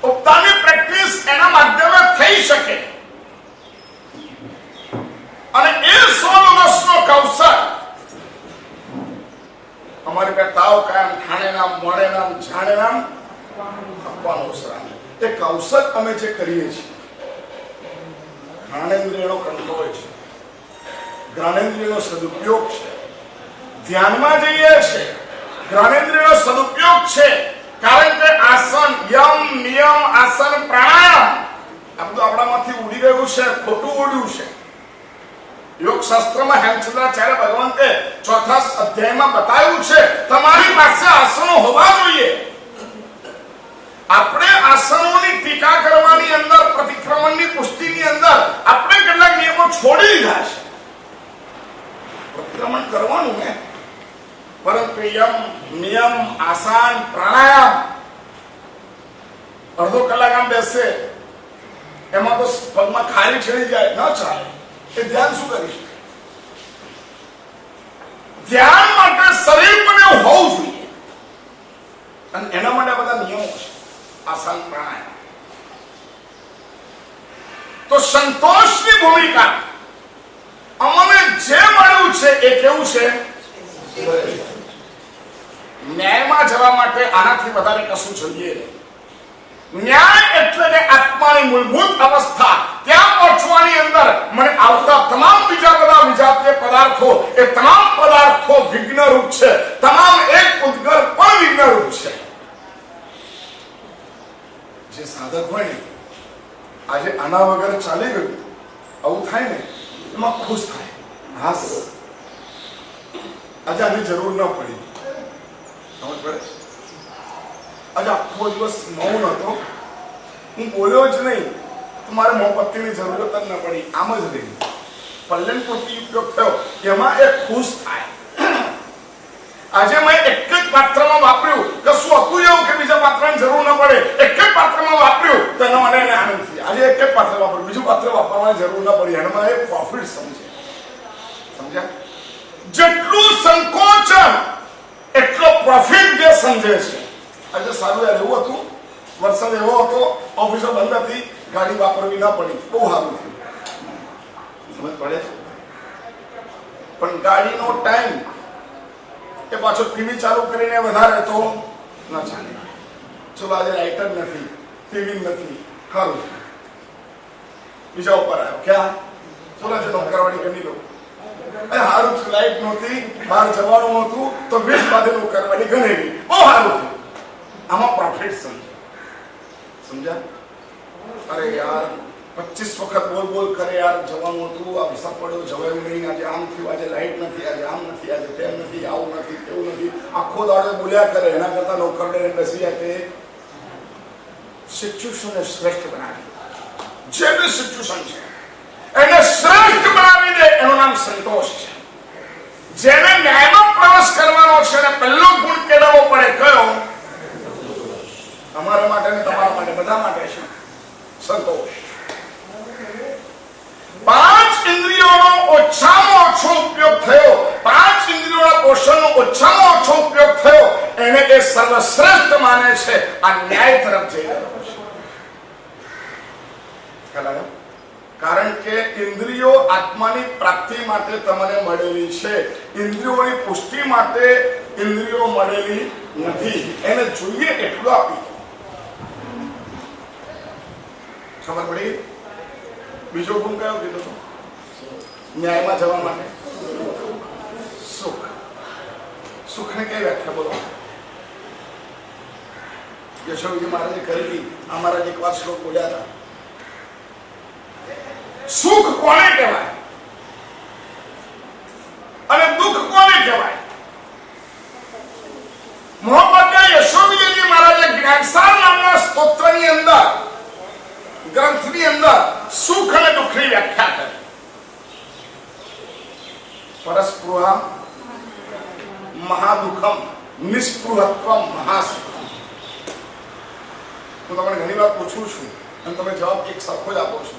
[SPEAKER 1] ઉપતાની પ્રેક્ટિસ એના માધ્યમે થઈ શકે અને એ 100 લગસનો કૌશલ અમારી પાસે તાવ કાયમ ખાણે નામ મોડે નામ જાણે નામ આપવાનું સરામ એ કૌશલ અમે જે કરીએ છીએ જ્ઞાનેન્દ્રિયનો કંટ્રોલ છે, જ્ઞાનેન્દ્રિયનો સદુપયોગ છે, ધ્યાનમાં જઈએ છે, જ્ઞાનેન્દ્રિયનો સદુપયોગ છે. કારણ કે આસન યમ નિયમ આસન પ્રાણાયામ આ બધું આપણામાંથી ઉડી ગયું છે, ખોટું ઉડ્યું છે. યોગ શાસ્ત્રમાં હેમચંદ્રાચાર્ય ભગવંતે 4થા અધ્યાયમાં બતાવ્યું છે તમારી પાસે આસનો હોવા જોઈએ. આપણે આસનોની ટીકા કરવાની અંદર પ્રતિક્રમણની પુષ્ટિની અંદર આપણે કેટલાક નિયમો છોડી દીધા છે. પ્રતિક્રમણ કરવાનું ને પરંતુ યમ નિયમ આસન પ્રાણાયામ અડધો કલાક આમ બેસે એમાં તો પગમાં ખારી છેડી જાય ન ચાલે. એ ધ્યાન શું કરી શકે? ધ્યાન માટે શરીર પણ એવું હોવું જોઈએ અને એના માટે બધા નિયમો છે. આસન પ્રાણાયામ તો સંતોષની ભૂમિકા અમને જે મળ્યું છે એ કેવું છે? ન્યાયમાં જવા માટે આનાથી વધારે કશું જોઈએ નહીં. ન્યાય એટલે કે આત્માની મૂળભૂત અવસ્થા ત્યાં પહોંચવાની અંદર મને આવતા તમામ બીજા બધા વિજાતીય પદાર્થો એ તમામ પદાર્થો વિઘ્ન રૂપ છે. તમામ એક ઉદ્ગર પણ વિઘ્ન રૂપ છે. જે સાધક હોય ને આજે આના વગર ચાલી ગયું આવું થાય ને એમાં ખુશ થાય. હાસ આજે આની જરૂર ન પડી. સમજ પડે? આજે આખો દિવસ મૌન હતો, હું બોલ્યો જ નહીં તો મારે મોમબત્તીની જરૂરત જ ન પડી. આમ જ રહી પલ્લન પૂરતી ઉપયોગ થયો એમાં એ ખુશ થાય. આજે મેં એક જ પાત્રમાં વાપર્યું કશું હતું એવું કે બીજા પાત્રની જરૂર ન પડે. એક જ પાત્રમાં વાપર્યું તો એના માટે એને આનંદ થયો. આજે એક જ પાત્ર વાપર્યું બીજું પાત્ર વાપરવાની જરૂર ન પડી. એમાં એ પ્રોફિટ સમજે. સમજ્યા? જેટલું સંકોચન એટલો પ્રોફિટ જે સમજે છે. આજે સારું યાર એવું હતું, વરસાદ એવો હતો, ઓફિસો બંધ હતી, ગાડી વાપરવી ના પડી, બહુ સારું થયું. સમજ પડે? પણ ગાડીનો ટાઈમ એ પાછો ટીવી ચાલુ કરીને વધારે તો ના ચાલે. ચલો આજે લાઇટર નથી, ટીવી નથી, ખરું બીજા ઉપર આવ્યો ક્યાં? ચલો આજે નોકરવાળી ગણી લો. સારું લાઈટ નહોતી, બહાર જવાનું નહોતું તો 20 બાદ નોકરવાળી ગણેલી, બહુ સારું થયું. આમાં પ્રોફિટ સમજ્યા? અરે યાર 25 વખત બોલ કરે યાર જવાનું હતું, આ વરસાદ પડ્યો જવાયું નહીં, આજે આમ થયું, આજે લાઈટ નથી, આજે આમ નથી, આજે તેમ નથી, આવું નથી, તેવું નથી, આખો દાડો બોલ્યા કરે. એના કરતા નોકરને બેસી જાય તે સિચ્યુએશનને શ્રેષ્ઠ બનાવી. જે બી સિચ્યુએશન છે એને શ્રેષ્ઠ બનાવી દે એનું નામ સંતોષ છે. જેને ન્યાયમાં પ્રવેશ કરવાનો છે અને પહેલો ગુણ કેળવવો પડે કયો? અમારા માટે ને તમારા માટે બધા માટે છે સંતોષ. 5 ઇન્દ્રિયોનો ઓછામાં ઓછો ઉપયોગ થયો, 5 ઇન્દ્રિયોના પોષણનો ઓછામાં ઓછો ઉપયોગ થયો એને એ સર્વશ્રેષ્ઠ માને છે. આ ન્યાય તરફ જઈ રહ્યો છે. કારણ કે ઇન્દ્રિયો આત્માની પ્રાપ્તિ માટે તમને મળેલી છે. ઇન્દ્રિયોની પુષ્ટિ માટે ઇન્દ્રિયો મળેલી નથી. એને જોઈએ એટલું આપી. ખબર પડી? બીજો ગુણ કયો કીધો? ન્યાયમાં જવા માટે સુખ. સુખને કઈ વ્યાખ્યા બોલો? યશોજી મહારાજે કરી હતી. અમારા એક વાર શ્લોક બોલ્યા હતા. સુખ કોને કહેવાય અને દુઃખ કોને કહેવાય? મોહમ્મદ યશોવીજી મહારાજે જ્ઞાનસાર નામના સ્તોત્રની અંદર ગ્રંથની અંદર સુખ અને દુઃખની વ્યાખ્યા કરી. પરસ્પૃહ મહાદુઃખમ નિસ્પૃહત્વમ મહાસુખમ. હું તમને ઘણી વાર પૂછું છું અને તમે જવાબ એક સરખો જ આપો છો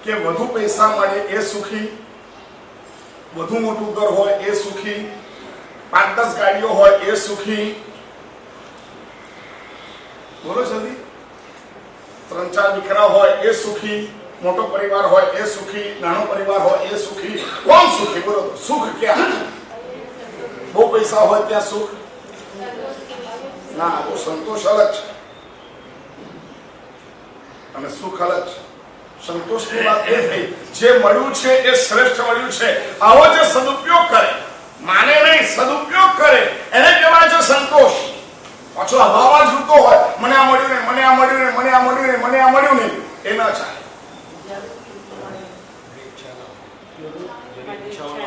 [SPEAKER 1] કે વધુ પૈસા મળે એ સુખી, વધુ મોટું ઘર હોય એ સુખી, 5-10 ગાડીઓ હોય એ સુખી, બોલો જલ્દી, 3-4 દીકરા હોય એ સુખી, મોટો પરિવાર હોય એ સુખી, નાનો પરિવાર હોય એ સુખી, કોણ સુખી? બોલો સુખ ક્યાં? બહુ પૈસા હોય ત્યાં સુખ ના, તો સંતોષ અલગ છે અને સુખ અલગ છે. સંતોષની વાત એ થઈ જે મળ્યું છે એ શ્રેષ્ઠ મળ્યું છે, આવો જે સદુપયોગ કરે, માને નહીં સદુપયોગ કરે, એને કહેવાય છે સંતોષ. પાછો અભાવમાં જોતો હોય મને આ મળ્યું નહીં, મને આ મળ્યું નહીં, મને આ મળ્યું નહીં, મને આ મળ્યું નહીં, એ ન ચાલે.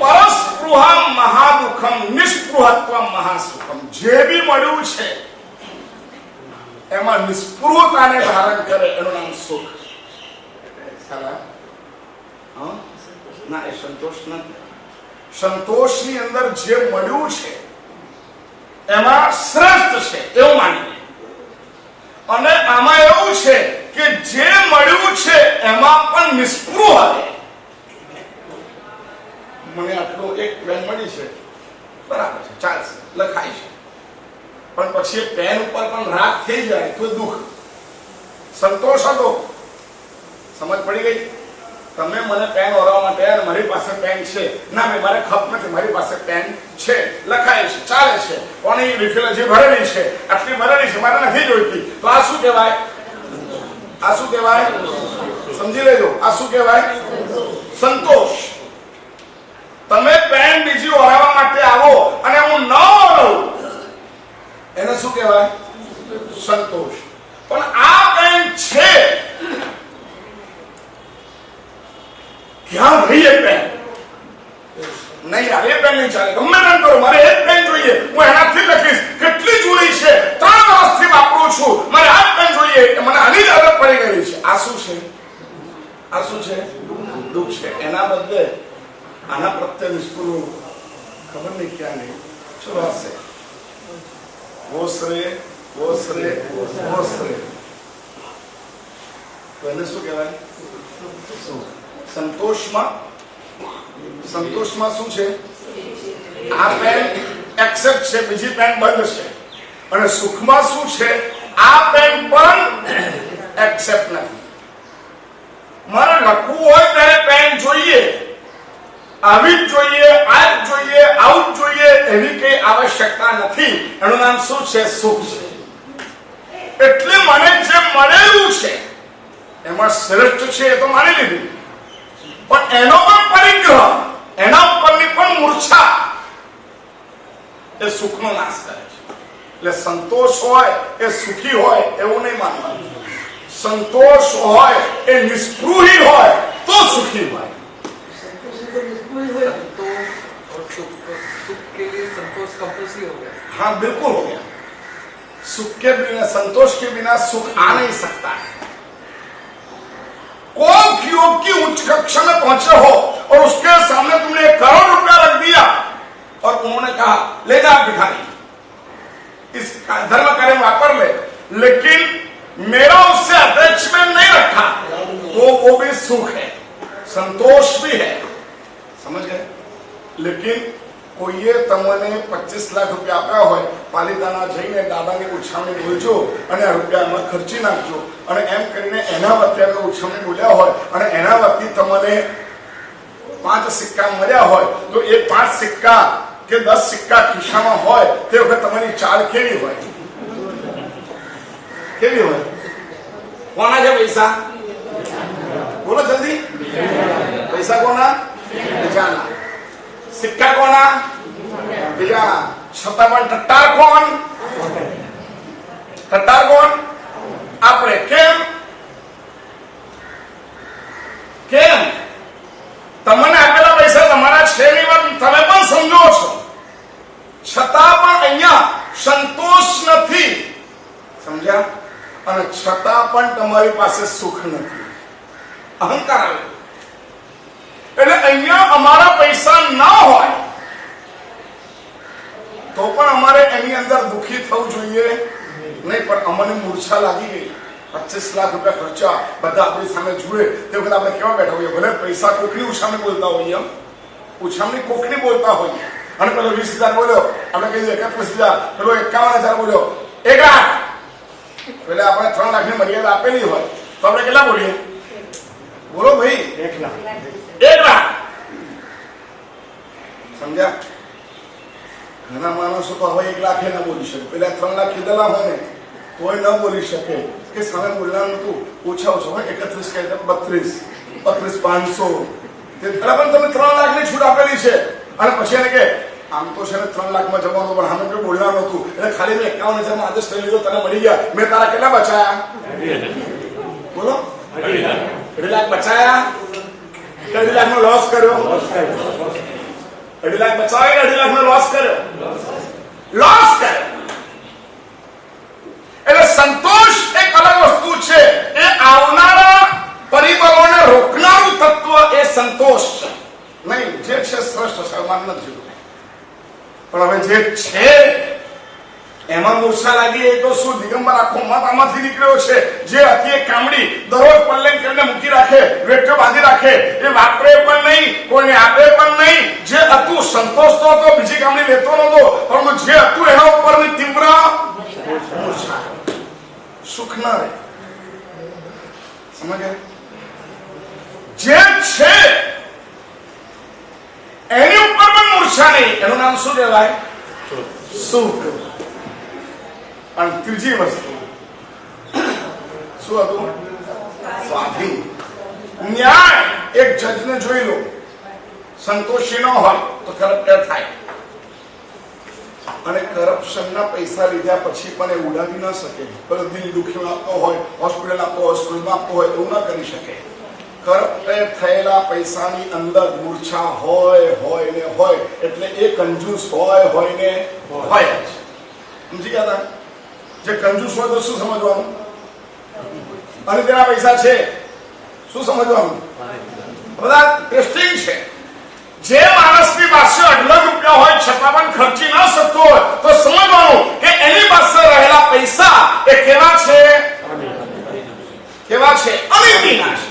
[SPEAKER 1] પરસ્પૃહમ મહાદુઃખમ નિસ્પૃહત્વમ મહાસુખમ. જે બી મળ્યું છે એમાં નિસ્પૃહતાને ધારણ કરે એનું નામ સુખ. ના, એ સંતોષ નથી. સંતોષની અંદર જે મળ્યું છે એમાં શ્રેષ્ઠ છે એવું માનીએ, અને આમાં એવું છે કે જે મળ્યું છે એમાં પણ નિસ્પૃહ રહે. મને આટલો એક પેન મળી છે, બરાબર છે, ચાલશે, લખાય છે, પણ પછી પેન ઉપર પણ રાગ થઈ જાય તો દુઃખ. સંતોષ હતો, સમજ પડી ગઈ? તમે મને પેન ઓરવા માટે અને મારી પાસે પેન છે ના, મારે ખપ નથી, મારી પાસે પેન છે, લખાય છે, ચાલે છે, કોની રિફિલ જે ભરેલી છે આટલી ભરેલી છે, મારે નથી જોઈતી, તો આ શું કહેવાય? આ શું કહેવાય? સમજી લેજો, આ શું કહેવાય? સંતોષ. તમે પેન બીજી ઓરવા માટે આવો અને હું ન ઓરવું, એને શું કહેવાય? સંતોષ. પણ આ પેન છે, ક્યાં ભાઈ એ પેન નહીં યાર, એ પેન નહીં ચાલે, ગમે તેમ કરો, મારે એક પેન જોઈએ, હું એનાથી લખીશ, કેટલી જૂની છે, 3 વર્ષથી વાપરું છું, મારે આ પેન જોઈએ, મને આની જ આદત પડી ગઈ છે. આ શું છે? આ શું છે? દુઃખ છે. એના બદલે આના પ્રત્યે નિષ્પૃહ, ખબર નહીં ક્યાં નહીં, ચલો હશે ઓસરે ઓસરે ઓસરે, તો એને શું કહેવાય? સંતોષમાં શું છે? આ પેન એક્સેપ્ટ છે, બીજી પેન બંધ છે. અને સુખમાં શું છે? આ પેન પણ એક્સેપ્ટ નથી. મારે લખવું હોય ત્યારે પેન જોઈએ, આવી જ જોઈએ, આ જ જોઈએ, આવું જ જોઈએ, એવી કઈ આવશ્યકતા નથી. એનું નામ શું છે? સુખ છે. એટલે મને જે મળેલું છે એમાં શ્રેષ્ઠ છે એ તો માની લીધું, પણ એનો પણ પરિગ્રહ, એના ઉપરની પણ મૂર્છા એ સુખનો નાશ કરે છે. એટલે સંતોષ હોય એ સુખી હોય એવું નહીં માનવાનું. સંતોષ હોય એ નિસ્પૃહી હોય તો સુખી હોય.
[SPEAKER 2] सुख के लिए संतोष कंपल्सरी हो गया.
[SPEAKER 1] हाँ बिल्कुल हो गया. सुख के बिना, संतोष के बिना सुख आ नहीं सकता है. कोई योग की उच्च कक्षा में पहुंचे हो और उसके सामने तुमने 1 करोड़ रुपया रख दिया और उन्होंने कहा ले जा भिखारी, इस धर्म कार्य में वापर ले, लेकिन मेरा उससे अटैचमेंट नहीं रखा, तो वो भी सुख है, संतोष भी है. समझ गए? लेकिन કોઈએ તમને 25 લાખ રૂપિયા આપ્યા હોય, પાલિતાના જઈને દાદાની ઉછામણી બોલજો અને આ રૂપિયામાં ખર્ચી નાખજો અને એમ કરીને એના વખતે આપણે ઉછામણી બોલ્યા હોય અને એના વખતે તમને 5 સિક્કા મળ્યા હોય, તો એ 5 સિક્કા કે 10 સિક્કા ખિસ્સામાં હોય તે વખતે તમારી ચાલ કેવી હોય? કેવી હોય? કોના છે પૈસા? બોલો જલ્દી. પૈસા કોના? બીજાના. સિક્કા કોના? બીજાના. છતાં પણ ટટ્ટાર કોણ? ટટ્ટાર કોણ? આપણે. કેમ? કેમ? તમને આપેલા પૈસા તમારા છે નહીં, તમે પણ સમજો છો, છતાં પણ અહીંયા સંતોષ નથી. સમજ્યા? અને છતાં પણ તમારી પાસે સુખ નથી. અહંકાર આવે. એટલે અહીંયા અમારા પૈસા ના હોય તો પણ અમારે એની અંદર દુઃખી થવું જોઈએ નહીં. પણ અમને મૂર્છા લાગી ગઈ. 25 લાખ રૂપિયા ખર્ચા, બધા આપણી સામે જુએ તે વખતે આપણે કેવા બેઠા હોઈએ? ભલે પૈસા કોકની ઉછામણી બોલતા હોઈએ, ઉછામણી કોકની બોલતા હોઈએ. અને પેલો 20,000 બોલ્યો, આપણે કહીએ 31,000, પેલો 51,000 બોલ્યો, 1 લાખ. એટલે આપણે 3 લાખની મર્યાદા આપેલી હોય તો આપણે કેટલા બોલીએ? બોલો ભાઈ,
[SPEAKER 4] 1 લાખ.
[SPEAKER 1] 1 લાખ. સમજ્યા? ઘણા માણસો તો હવે 1 લાખ ના બોલી શકે. પેલા 3 લાખ કીધેલા હોય ને તોય ન બોલી શકે કે સામે બોલવાનું હતું ઓછા હોય 31 કે 32, 32,500. બરાબર, તમે 3 લાખની છૂટ આપેલી છે અને પછી એને કે આમ તો છે ને 3 લાખમાં જવાનું પણ સામે કોઈ બોલવાનું હતું એટલે ખાલી મેં 51,000 આદેશ કરી લીધો, તને મળી ગયા. મેં તારા કેટલા બચાયા? બોલો, 2.5 લાખ બચાયા. 2.5 લાખ નો લોસ કર્યો. 2.5 લાખ બચાવ્યા, 2.5 લાખ નો લોસ કર્યો. લોસ કર્યો. એટલે સંતોષ એક અલગ વસ્તુ છે. એ આવનારા પરિબળોને રોકનારું તત્વ એ સંતોષ છે. નહીં, જે છે શ્રેષ્ઠ છે, માન નથી. પણ હવે જે છે એમાં મૂર્છા લાગી એ તો શું? દિગંબર આખો મત આમાંથી નીકળ્યો છે. જે હતી એ કામડી દરરોજ પલ્લેન કરીને મૂકી રાખે, વેઠો બાંધી રાખે, એ વાપરે પણ નહીં, કોઈને આપે પણ નહીં. જે હતું સંતોષ તો હતો, બીજી કામડી લેતો નતો, પરંતુ જે હતું એના ઉપરની તીવ્ર મૂર્છા. સુખ ના રહે. સમજ્યા? જે છે એની ઉપર પણ મૂર્છા નહીં. એનું નામ શું કહેવાય? સુખ. અને ત્રીજી વસ્તુ શું હતું? સ્વાધીન. ન્યાય. એક જજને જોઈ લો, સંતોષી ન હોય તો કરપ્ટર થાય. અને કરપ્શનના પૈસા લીધા પછી પણ એ ઉડાવી ન શકે. પેલો દિલ દુખી આપતો હોય, હોસ્પિટલ આપતો હોય, સ્કૂલમાં આપતો હોય, એવું ન કરી શકે. કરપ્ટેડ થયેલા પૈસાની અંદર મૂર્છા હોય ને હોય. એટલે એ કંજૂસ હોય ને હોય. સમજી ગયા? જે કંજૂસ હોય તો શું સમજવાનું? અને તેના પૈસા છે શું સમજવાનું? બધા ટેસ્ટિંગ છે. જે માણસની પાસે 2 લાખ રૂપિયા હોય છતાં પણ ખર્ચી ન શકતો હોય તો સમજવાનું કે એની પાસે રહેલા પૈસા એ કેવા છે? કેવા છે? અનિતિના છે.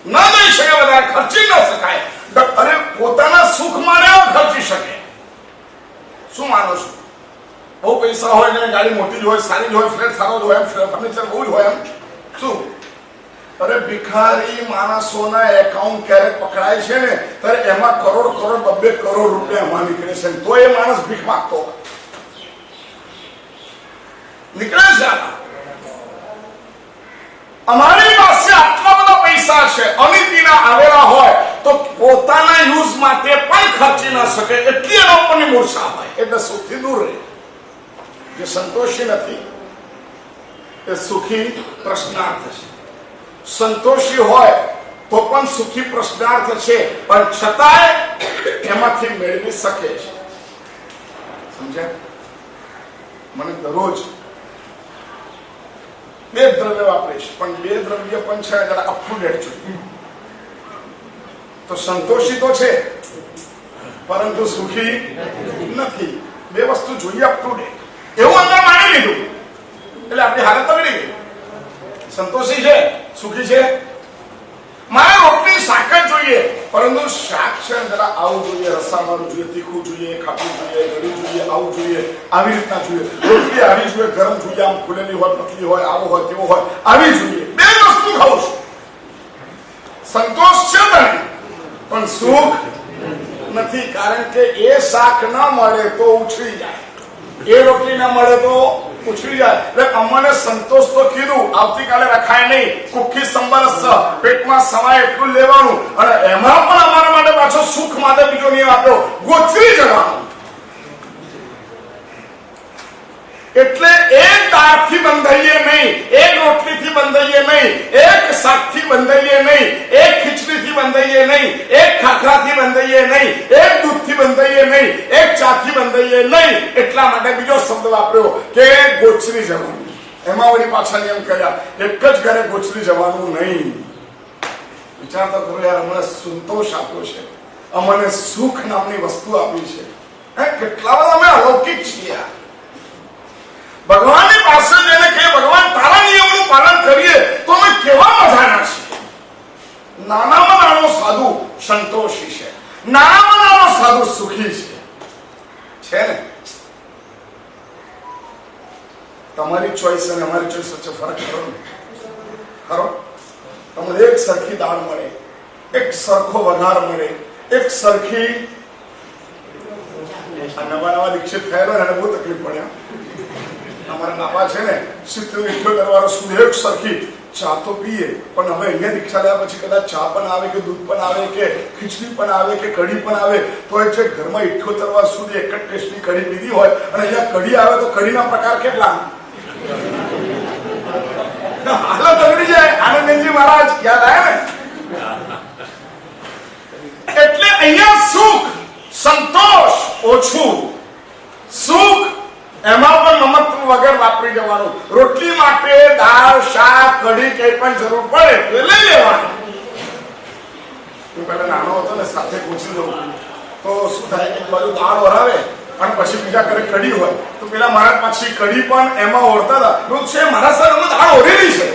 [SPEAKER 1] ન દઈ શકે, બધા ખર્ચી ન શકાય. અને પોતાના સુખ માટે ખર્ચી શકે. શું માનો છો? બહુ પૈસા હોય ને ગાડી મોટી જ હોય, સારી જ હોય, ફ્લેટ સારો જ હોય, ફર્નિચર બહુ જ હોય, એમ શું? અરે ભિખારી માણસોના એકાઉન્ટ ક્યારેક પકડાય છે ને ત્યારે એમાં કરોડ 2 કરોડ રૂપિયા એમાં નીકળે છે. તો એ માણસ ભીખ માંગતો નીકળે છે. અમારી પાસે આટલા બધા પૈસા છે, અનિતિના આવેલા હોય તો પોતાના યુઝ માટે પણ ખર્ચી ન શકે એટલી એના ઉપરની મૂર્છા હોય. એટલે સુખથી દૂર રહે. જે સંતોષી નથી એ સુખી પ્રશ્નાર્થ છે. સંતોષી હોય તો પણ સુખી પ્રશ્નાર્થ છે, પણ છતાંય એમાંથી મેળવી શકે છે. સમજ્યા? મને દરરોજ 2 દ્રવ્ય વાપરીશ, પણ 2 દ્રવ્ય પણ છે જરા અપ ટુ ડેટ જોઈએ. તો સંતોષી તો છે પરંતુ સુખી નથી. 2 વસ્તુ જોઈએ અપ ટુ ડેટ. એવું અંદર માની લીધું એટલે આપણી હાલત બગડી ગઈ. સંતોષી છે, સુખી છે. મારે રોટલી શાક જ જોઈએ, પરંતુ શાક છે જરા આવું જોઈએ, રસાવાળું જોઈએ, તીખું જોઈએ, ખાટું જોઈએ, ગળ્યું જોઈએ, આવું જોઈએ, આવી રીતના જોઈએ. રોટલી આવી જોઈએ, ગરમ જોઈએ, આમ ખુલેલી હોય, પતલી હોય, આવો હોય, તેવો હોય, આવી જોઈએ. 2 વસ્તુ ખાઉં છું. સંતોષ છે તને, પણ સુખ નથી. કારણ કે એ શાક ન મળે તો ઉછળી જાય, એ રોટલી ન મળે તો ઉછળી જાય. એટલે અમને સંતોષ તો કીધું આવતીકાલે રખાય નહીં, કુખી સંબરસ પેટમાં સમાય એટલું લેવાનું. અને એમાં પણ અમારા માટે પાછો સુખ માટે બીજો નિયમ આપ્યો, ગોચરી જવાનું. એટલે એક દાળથી બંધાઈએ નહીં, એક રોટલીથી બંધાઈએ નહીં, એક શાકથી બંધાઈએ નહીં, એક ખીચડીથી બંધાઈએ નહીં, એક ખાખરાથી બંધાઈએ નહીં, એક દૂધથી બંધાઈએ નહીં, એક ચાથી બંધાઈએ નહીં. એટલા માટે બીજો શબ્દ વાપર્યો કે ગોચરી જવાનું. એમાં વળી પાછા નિયમ કર્યા, એક જ ઘરે ગોચરી જવાનું નહીં. વિચાર તો કરો યાર, અમને સંતોષ આપ્યો છે, અમને સુખ નામની વસ્તુ આપી છે, કેટલા બધા અમે અલૌકિક છીએ. ભગવાનની પાસે જઈને કે ભગવાન તારા નિયમોનું પાલન કરીએ તો અમે કેવા મજાના છીએ. નાનામાં નાનો સાધુ સંતોષી છે, નાનામાં નાનો સાધુ સુખી છે ને. તમારી ચોઈસ અને અમારી ચોઈસ વચ્ચે ફરક ખરો ને? ખરો? તમને એક સરખી દાળ મળે, એક સરખો વઘાર મળે, એક સરખી. નવા દીક્ષિત થયેલો એને બહુ તકલીફ પડે. અમારા બાપા છે ને 70-78 વર્ષ સુધી એક સરખી ચા તો પીએ, પણ હવે અહીંયા દીક્ષા લેવા પછી કદાચ ચા પણ આવે કે દૂધ પણ આવે કે ખીચડી પણ આવે કે કઢી પણ આવે તો એ જે ઘરમાં 78 વર્ષ સુધી એક જ ટેસ્ટની કઢી પીધી હોય અને અહીંયા કઢી આવે તો કઢીના પ્રકાર કેટલા હાલત બગડી જાય. આનંદજી મહારાજ યાદ આવે ને? એટલે અહીંયા સુખ સંતોષ ઓછું, સુખ એમાં પણ મમત્વ વગર વાપરી જવાનું. રોટલી માટે દાળ શાક કઢી કઈ પણ જરૂર પડે તો લઈ લેવાનું. હું પેલા નાનો હતો ને સાથે પૂછી દઉં તો શું થાય, એક બાજુ દાળ ઓરાવે અને પછી બીજા ઘરે કઢી હોય તો પેલા મારા પાછી કઢી પણ એમાં ઓરતા હતા. છે મારા સર અમે દાળ ઓરેલી છે.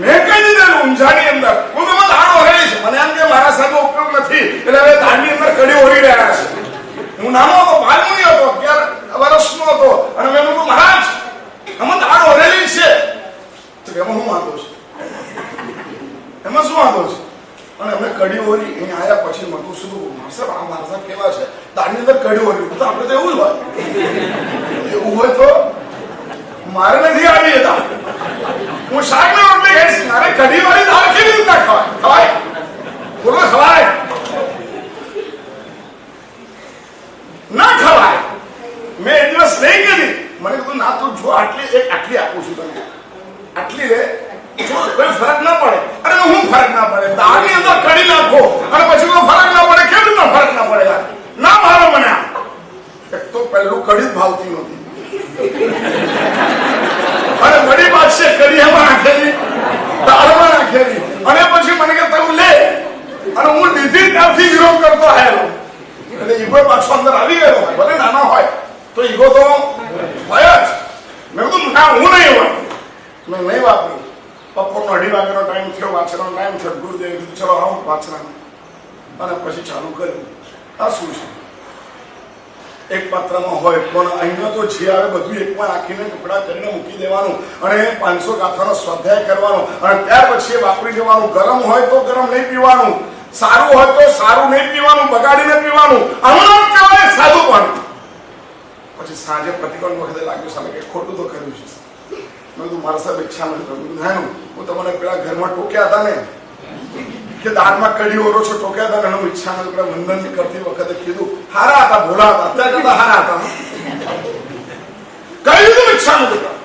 [SPEAKER 1] મેં કહી દીધેલું ઊંઝાની અંદર હું તમે દાળ ઓરેલી છે. મને એમ કે મારા સાહેબ ઉપયોગ નથી એટલે હવે દાળની અંદર કઢી ઓરી રહ્યા છે. હું નાનો હતો, બાળમુનિ હતો, 11 વર્ષનો હતો અને મેં કહ્યું મહારાજ અમે દાળ ઓરેલી છે. તો એમાં શું વાંધો છે? એમાં શું વાંધો છે? અને અમે કઢી ઓરી અહીં આવ્યા પછી મતું શું સાહેબ આ મારા સાહેબ કેવા છે, દાળની અંદર કઢી ઓરી. તો આપણે તો એવું જ હોય. એવું હોય તો મારે નથી આવી જતા. હું શાક ને રોટલી ખાઈશ, મારે કઢી વાળી દાળ કેવી રીતના ખવાય? બોલો ખવાય ના ખવાય? મેં એક દિવસ નહીં કરી, મને કીધું ના તું જો આટલી આપું છું તને, આટલી રે જો કોઈ ફરક ના પડે. અરે હું ફરક ના પડે, દાળની અંદર કઢી નાખો અને પછી કોઈ ફરક ના પડે. કેમ રીતના ફરક ના પડે? ના ભાવે મને. એક તો પહેલું કઢી જ ભાવતી નહોતી અને વડી પાછે કઢીમાં નાખેલી, દાળમાં નાખેલી અને પછી મને કે તું લે અને હું લીધી ત્યારથી વિરોધ કરતો આવેલો. એટલે ઈગો પાછો અંદર આવી ગયો. ભલે નાના હોય તો ઈગો તો હોય જ. મેં કીધું ના હું નહીં વાપરું. મેં નહીં વાપર્યું. બપોરનો 2:30 વાગ્યાનો ટાઈમ થયો, વાંચવાનો ટાઈમ થયો. ગુરુદેવ કીધું ચલો આવું વાંચવાનું અને પછી ચાલુ કર્યું. આ શું છે? એક પાત્રમાં હોય પણ અહીંયા તો જે આવે બધું એકમાં નાખીને ટુકડા કરીને મૂકી દેવાનું અને 500 ગાથાનો સ્વાધ્યાય કરવાનો અને ત્યાર પછી એ વાપરી જવાનું. ગરમ હોય તો ગરમ નહીં પીવાનું, સારું હોય તો સારું નહીં પીવાનું, બગાડીને પીવાનું. હમણાં કહેવાય સાદું પણ. પછી સાંજે પ્રતિકોણ વખતે લાગ્યું સામે કે ખોટું તો કર્યું છે. મેં કીધું મારા સાહેબ ઈચ્છા નથી કરતું. હા હું તમને પેલા ઘરમાં ટોક્યા હતા ને કે દાળમાં કઢી ઓરો છો, ટોક્યા હતા ને ઈચ્છા નથી કરે. વંદન કરતી વખતે કીધું હારા હતા, ભોળા હતા, અત્યારે કરતા હારા હતા. કઈ દીધું ઈચ્છા નથી કરતા.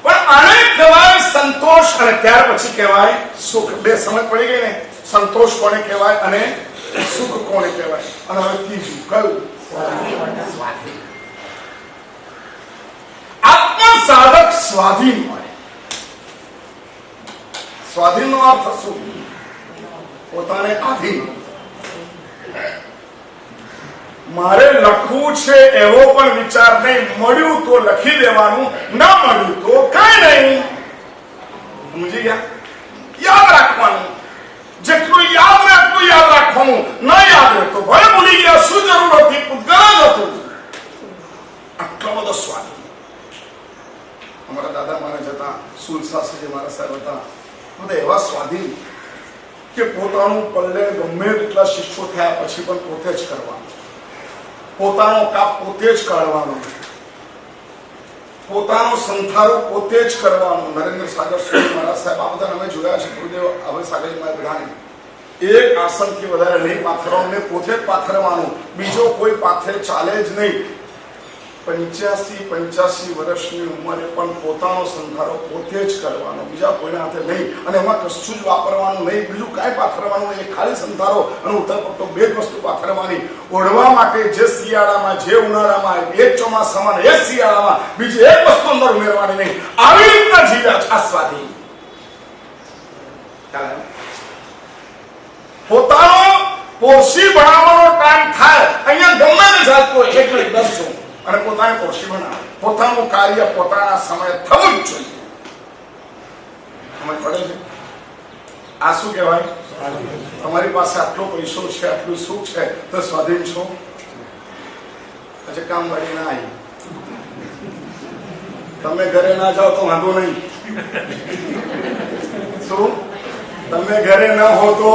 [SPEAKER 1] પણ આને કહેવાય સંતોષ અને ત્યાર પછી કહેવાય સુખ. બે સમજ પડી ગઈ ને? સંતોષ કોને કહેવાય અને સુખ કોને કહેવાય? અને હવે ત્રીજું કયું? આત્મ સાધક સ્વાધીન હોય. સ્વાધીન નો અર્થ શું? પોતાને આધીન. મારે લખવું છે એવો પણ વિચાર નહીં. મળ્યું તો લખી દેવાનું, ના મળ્યું તો કઈ નહીં. સમજી ગયા? યાદ રાખવાનું. જેટલું યાદ રહે એટલું યાદ રાખવાનું. ના યાદ રહે તો ભલે ભૂલી ગયા. શું જરૂર હતી? પૂતગલ જ હતું. આટલો બધો સ્વાધીન. અમારા દાદા મારા જતા સુલસાસી મારા સાહેબ હતા, બધા એવા સ્વાધીન કે પોતાનું પલ્લે ગમે એટલા શિષ્યો થયા પછી પણ પોતે જ કરવાનું. પોતાનો કાપ પોતે જ કાઢવાનો, પોતાનો સંથારો પોતે જ કરવાનો. નરેન્દ્ર સાગર સ્વામી મહારાજ સાહેબ આ બધા અમે જોયા છે. ગુરુદેવ હવે સાગરજી મારા બધાને એક આસનથી વધારે નહીં પાથરવાનું ને પોતે જ પાથરવાનું. બીજો કોઈ પાથરે ચાલે જ નહીં. 85 વર્ષની ઉંમરે પણ પોતાનો સંથારો પોતે જ કરવાનો, બીજા કોઈના હાથે નહીં. અને એમાં કશું જ વાપરવાનું નહીં, બીજું કાંઈ પાથરવાનું નહીં. ખાલી સંથારો અને ઉત્તરપટ્ટો બે જ વસ્તુ પાથરવાની. ઓઢવા માટે જે શિયાળામાં, જે ઉનાળામાં, એક ચોમાસામાં, એક શિયાળામાં બીજી એક વસ્તુ અંદર ઉમેરવાની નહીં. આવી રીતના જીવ્યા છે આ સ્વાધીન. પોતાનો પોષી બનાવવાનો ટાઈમ થાય અહીંયા ગમે તે જાતકો એક મિનિટ બસો અને પોતાને પોષી બનાવે પોતાનું કાર્ય પોતાના સમયે થવું જ જોઈએ સમજ પડે છે આ શું કહેવાય તમારી પાસે આટલો પૈસો છે આટલું સુખ છે તો સ્વાધીન છો પછી કામ વાળી ના આવી તમે ઘરે ના જાઓ તો વાંધો નહીં શું તમે ઘરે ન હો તો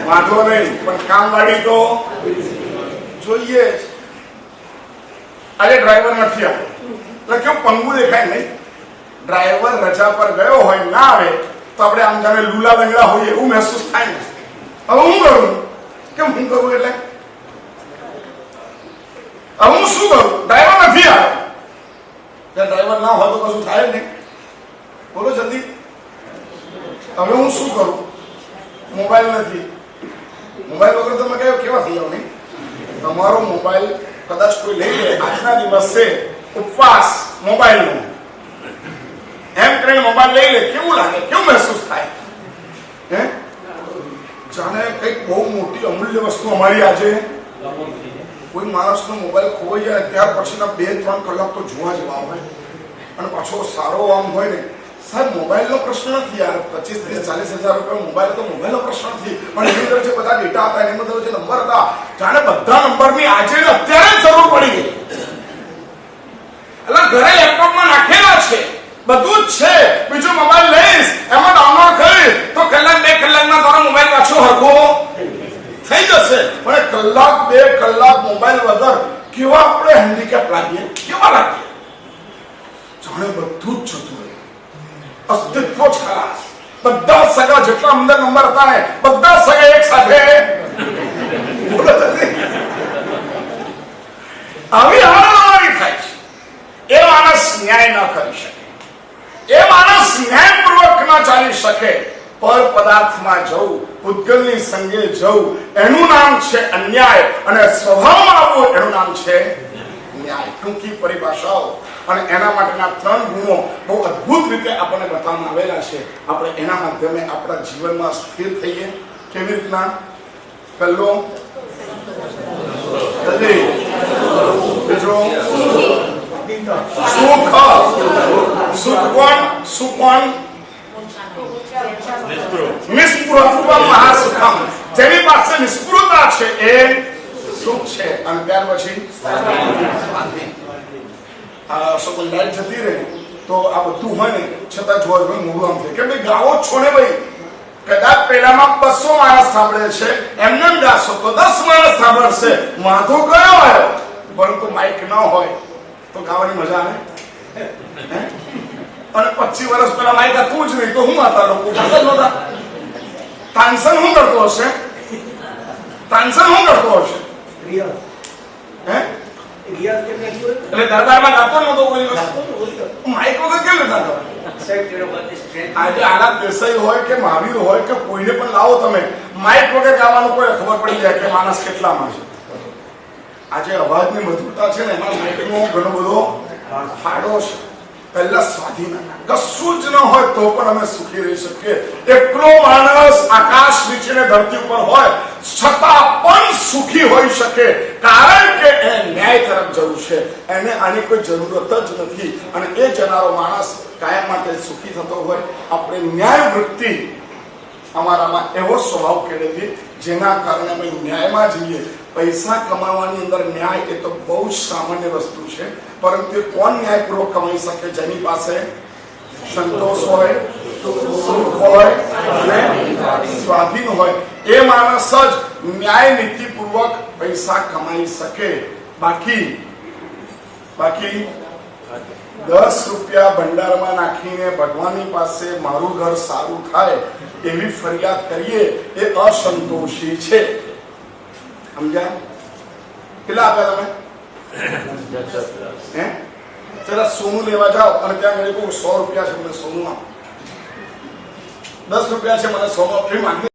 [SPEAKER 1] વાંધો નહીં પણ કામ વાળી તો જોઈએ આજે ડ્રાઈવર નથી આવ્યો એટલે કેવું પંગુ દેખાય નહીં ડ્રાઈવર રજા પર ગયો હોય ના આવે તો આપણે આમ જાણે લૂલા લંગડા હોઈએ એવું મહેસૂસ થાય ને હવે હું કરું કેમ હું કરું એટલે હવે હું શું કરું ડ્રાઈવર નથી આવ્યો ડ્રાઈવર ના હોય તો કશું થાય નહીં બોલો જલ્દી હવે હું શું કરું મોબાઈલ નથી મોબાઈલ વગર તમે કેવા થઈ જાવ નહીં તમારો મોબાઈલ કદાચ કોઈ લઈ લે આજના દિવસે ઉપવાસ મોબાઈલ નો એમ કરીને મોબાઈલ લઈ લે કેવું લાગે કેવું મહેસૂસ થાય હે જાણે કઈક બહુ મોટી અમૂલ્ય વસ્તુ અમારી આજે કોઈ માણસનો મોબાઈલ ખોવાઈ જાય ત્યાર પછીના 2-3 કલાક તો જોવા જેવા હોય અને પાછો સારો આમ હોય ને સાહેબ મોબાઈલનો પ્રશ્ન નથી યાર 25-30-40 હજાર રૂપિયા મોબાઈલ તો મોબાઈલનો પ્રશ્ન નથી પણ એની અંદર જે બધા ડેટા હતા એની અંદર જે નંબર હતા જાણે બધા નંબરની આજે અત્યારે જરૂર પડી ગઈ એટલે ઘરે લેપટોપમાં નાખેલા છે બધું જ છે બીજો મોબાઈલ લઈશ એમાં ડાઉનલોડ કરીશ તો કલાક 2 કલાકમાં તારો મોબાઈલ પાછો હરખો થઈ જશે પણ કલાક 2 કલાક મોબાઈલ વગર કેવા આપણે હેન્ડીકેપ લાગીએ કેવા લાગીએ જાણે બધું જ જતું રહે અસ્તિત્વ ખલાસ બધા સગા જેટલા અંદર નંબર હતા ને બધા સગા એક સાથે બોલો જલ્દી આવી હારાવારી થાય છે એ માણસ ન્યાય ન કરી શકે એ માણસ ન્યાયપૂર્વક ન ચાલી શકે પર પદાર્થમાં જવું પૂતગલની સંગે જવું એનું નામ છે અન્યાય અને સ્વભાવમાં આવવું એનું નામ છે ન્યાય ટૂંકી પરિભાષાઓ અને એના માટેના 3 ગુણો બહુ અદ્ભુત રીતે આપણને બતાવવામાં આવેલા છે આપણે એના માધ્યમે આપણા જીવનમાં સ્થિર થઈએ કેવી રીતના પહેલો બીજો સુખ નિસ્પૃહત્વ મહાસુખમ જેની પાસે નિસ્પૃહતા છે એ સુખ છે અને ત્યાર પછી સપોઝ લાઈટ જતી રહે તો આ બધું હોય ને છતાં જોવા મોડું આમ થાય કે ભાઈ ગાવો છો ને ભાઈ કદાચ પેલામાં 200 માણસ સાંભળે છે એમને ગાશો તો 10 માણસ સાંભળશે વાંધો કયો આવ્યો પરંતુ માઇક ન હોય તો ગાવાની મજા આવે અને 25 વર્ષ પહેલા માઇક હતું જ નહીં તો હું હતા લોકો ગાતા જ નહોતા તાનસન શું કરતો હશે હે એટલે દરબારમાં ગાતો નહોતો કોઈ માઇક વગર કેમ ગાતો આજે આલાપ દેસાઈ હોય કે મહાવીર હોય કે કોઈને પણ લાવો તમે માઇક વગર ગાવાનું કોઈ ખબર પડી જાય કે માણસ કેટલામાં છે આજે અવાજની મધુરતા છે ને એમાં માઇકનો ઘણો બધો ફાળો છે પહેલા સ્વાધીન કશું જ ન હોય તો પણ અમે સુખી રહી શકીએ એકલો માણસ આકાશ નીચે ધરતી ઉપર હોય છતાં પણ સુખી હોઈ શકે કારણ કે એ ન્યાય તરફ જવું છે એને આની કોઈ જરૂરત જ નથી અને એ જનારો માણસ કાયમ માટે સુખી થતો હોય આપણે ન્યાય વૃત્તિ અમારામાં એવો સ્વભાવ કેળવીએ જેના કારણે અમે ન્યાયમાં જઈએ પૈસા કમાવાની અંદર ન્યાય એ તો બહુ જ સામાન્ય વસ્તુ છે પરંતુ કોણ ન્યાયપૂર્વક કમાઈ શકે જેની પાસે સંતોષ હોય સુખ હોય અને સ્વાધીન હોય એ માણસ જ ન્યાય નીતિપૂર્વક પૈસા કમાઈ શકે બાકી 10 રૂપિયા ભંડારમાં નાખીને ભગવાનની પાસે મારું ઘર સારું થાય એવી ફરિયાદ કરીએ એ અસંતોષી છે સમજ્યા કેટલા આપ્યા તમે જરા સોનું લેવા જાઓ અને ત્યાં મેં કહું 100 રૂપિયા છે મને સોનું 10 રૂપિયા છે મને સોનું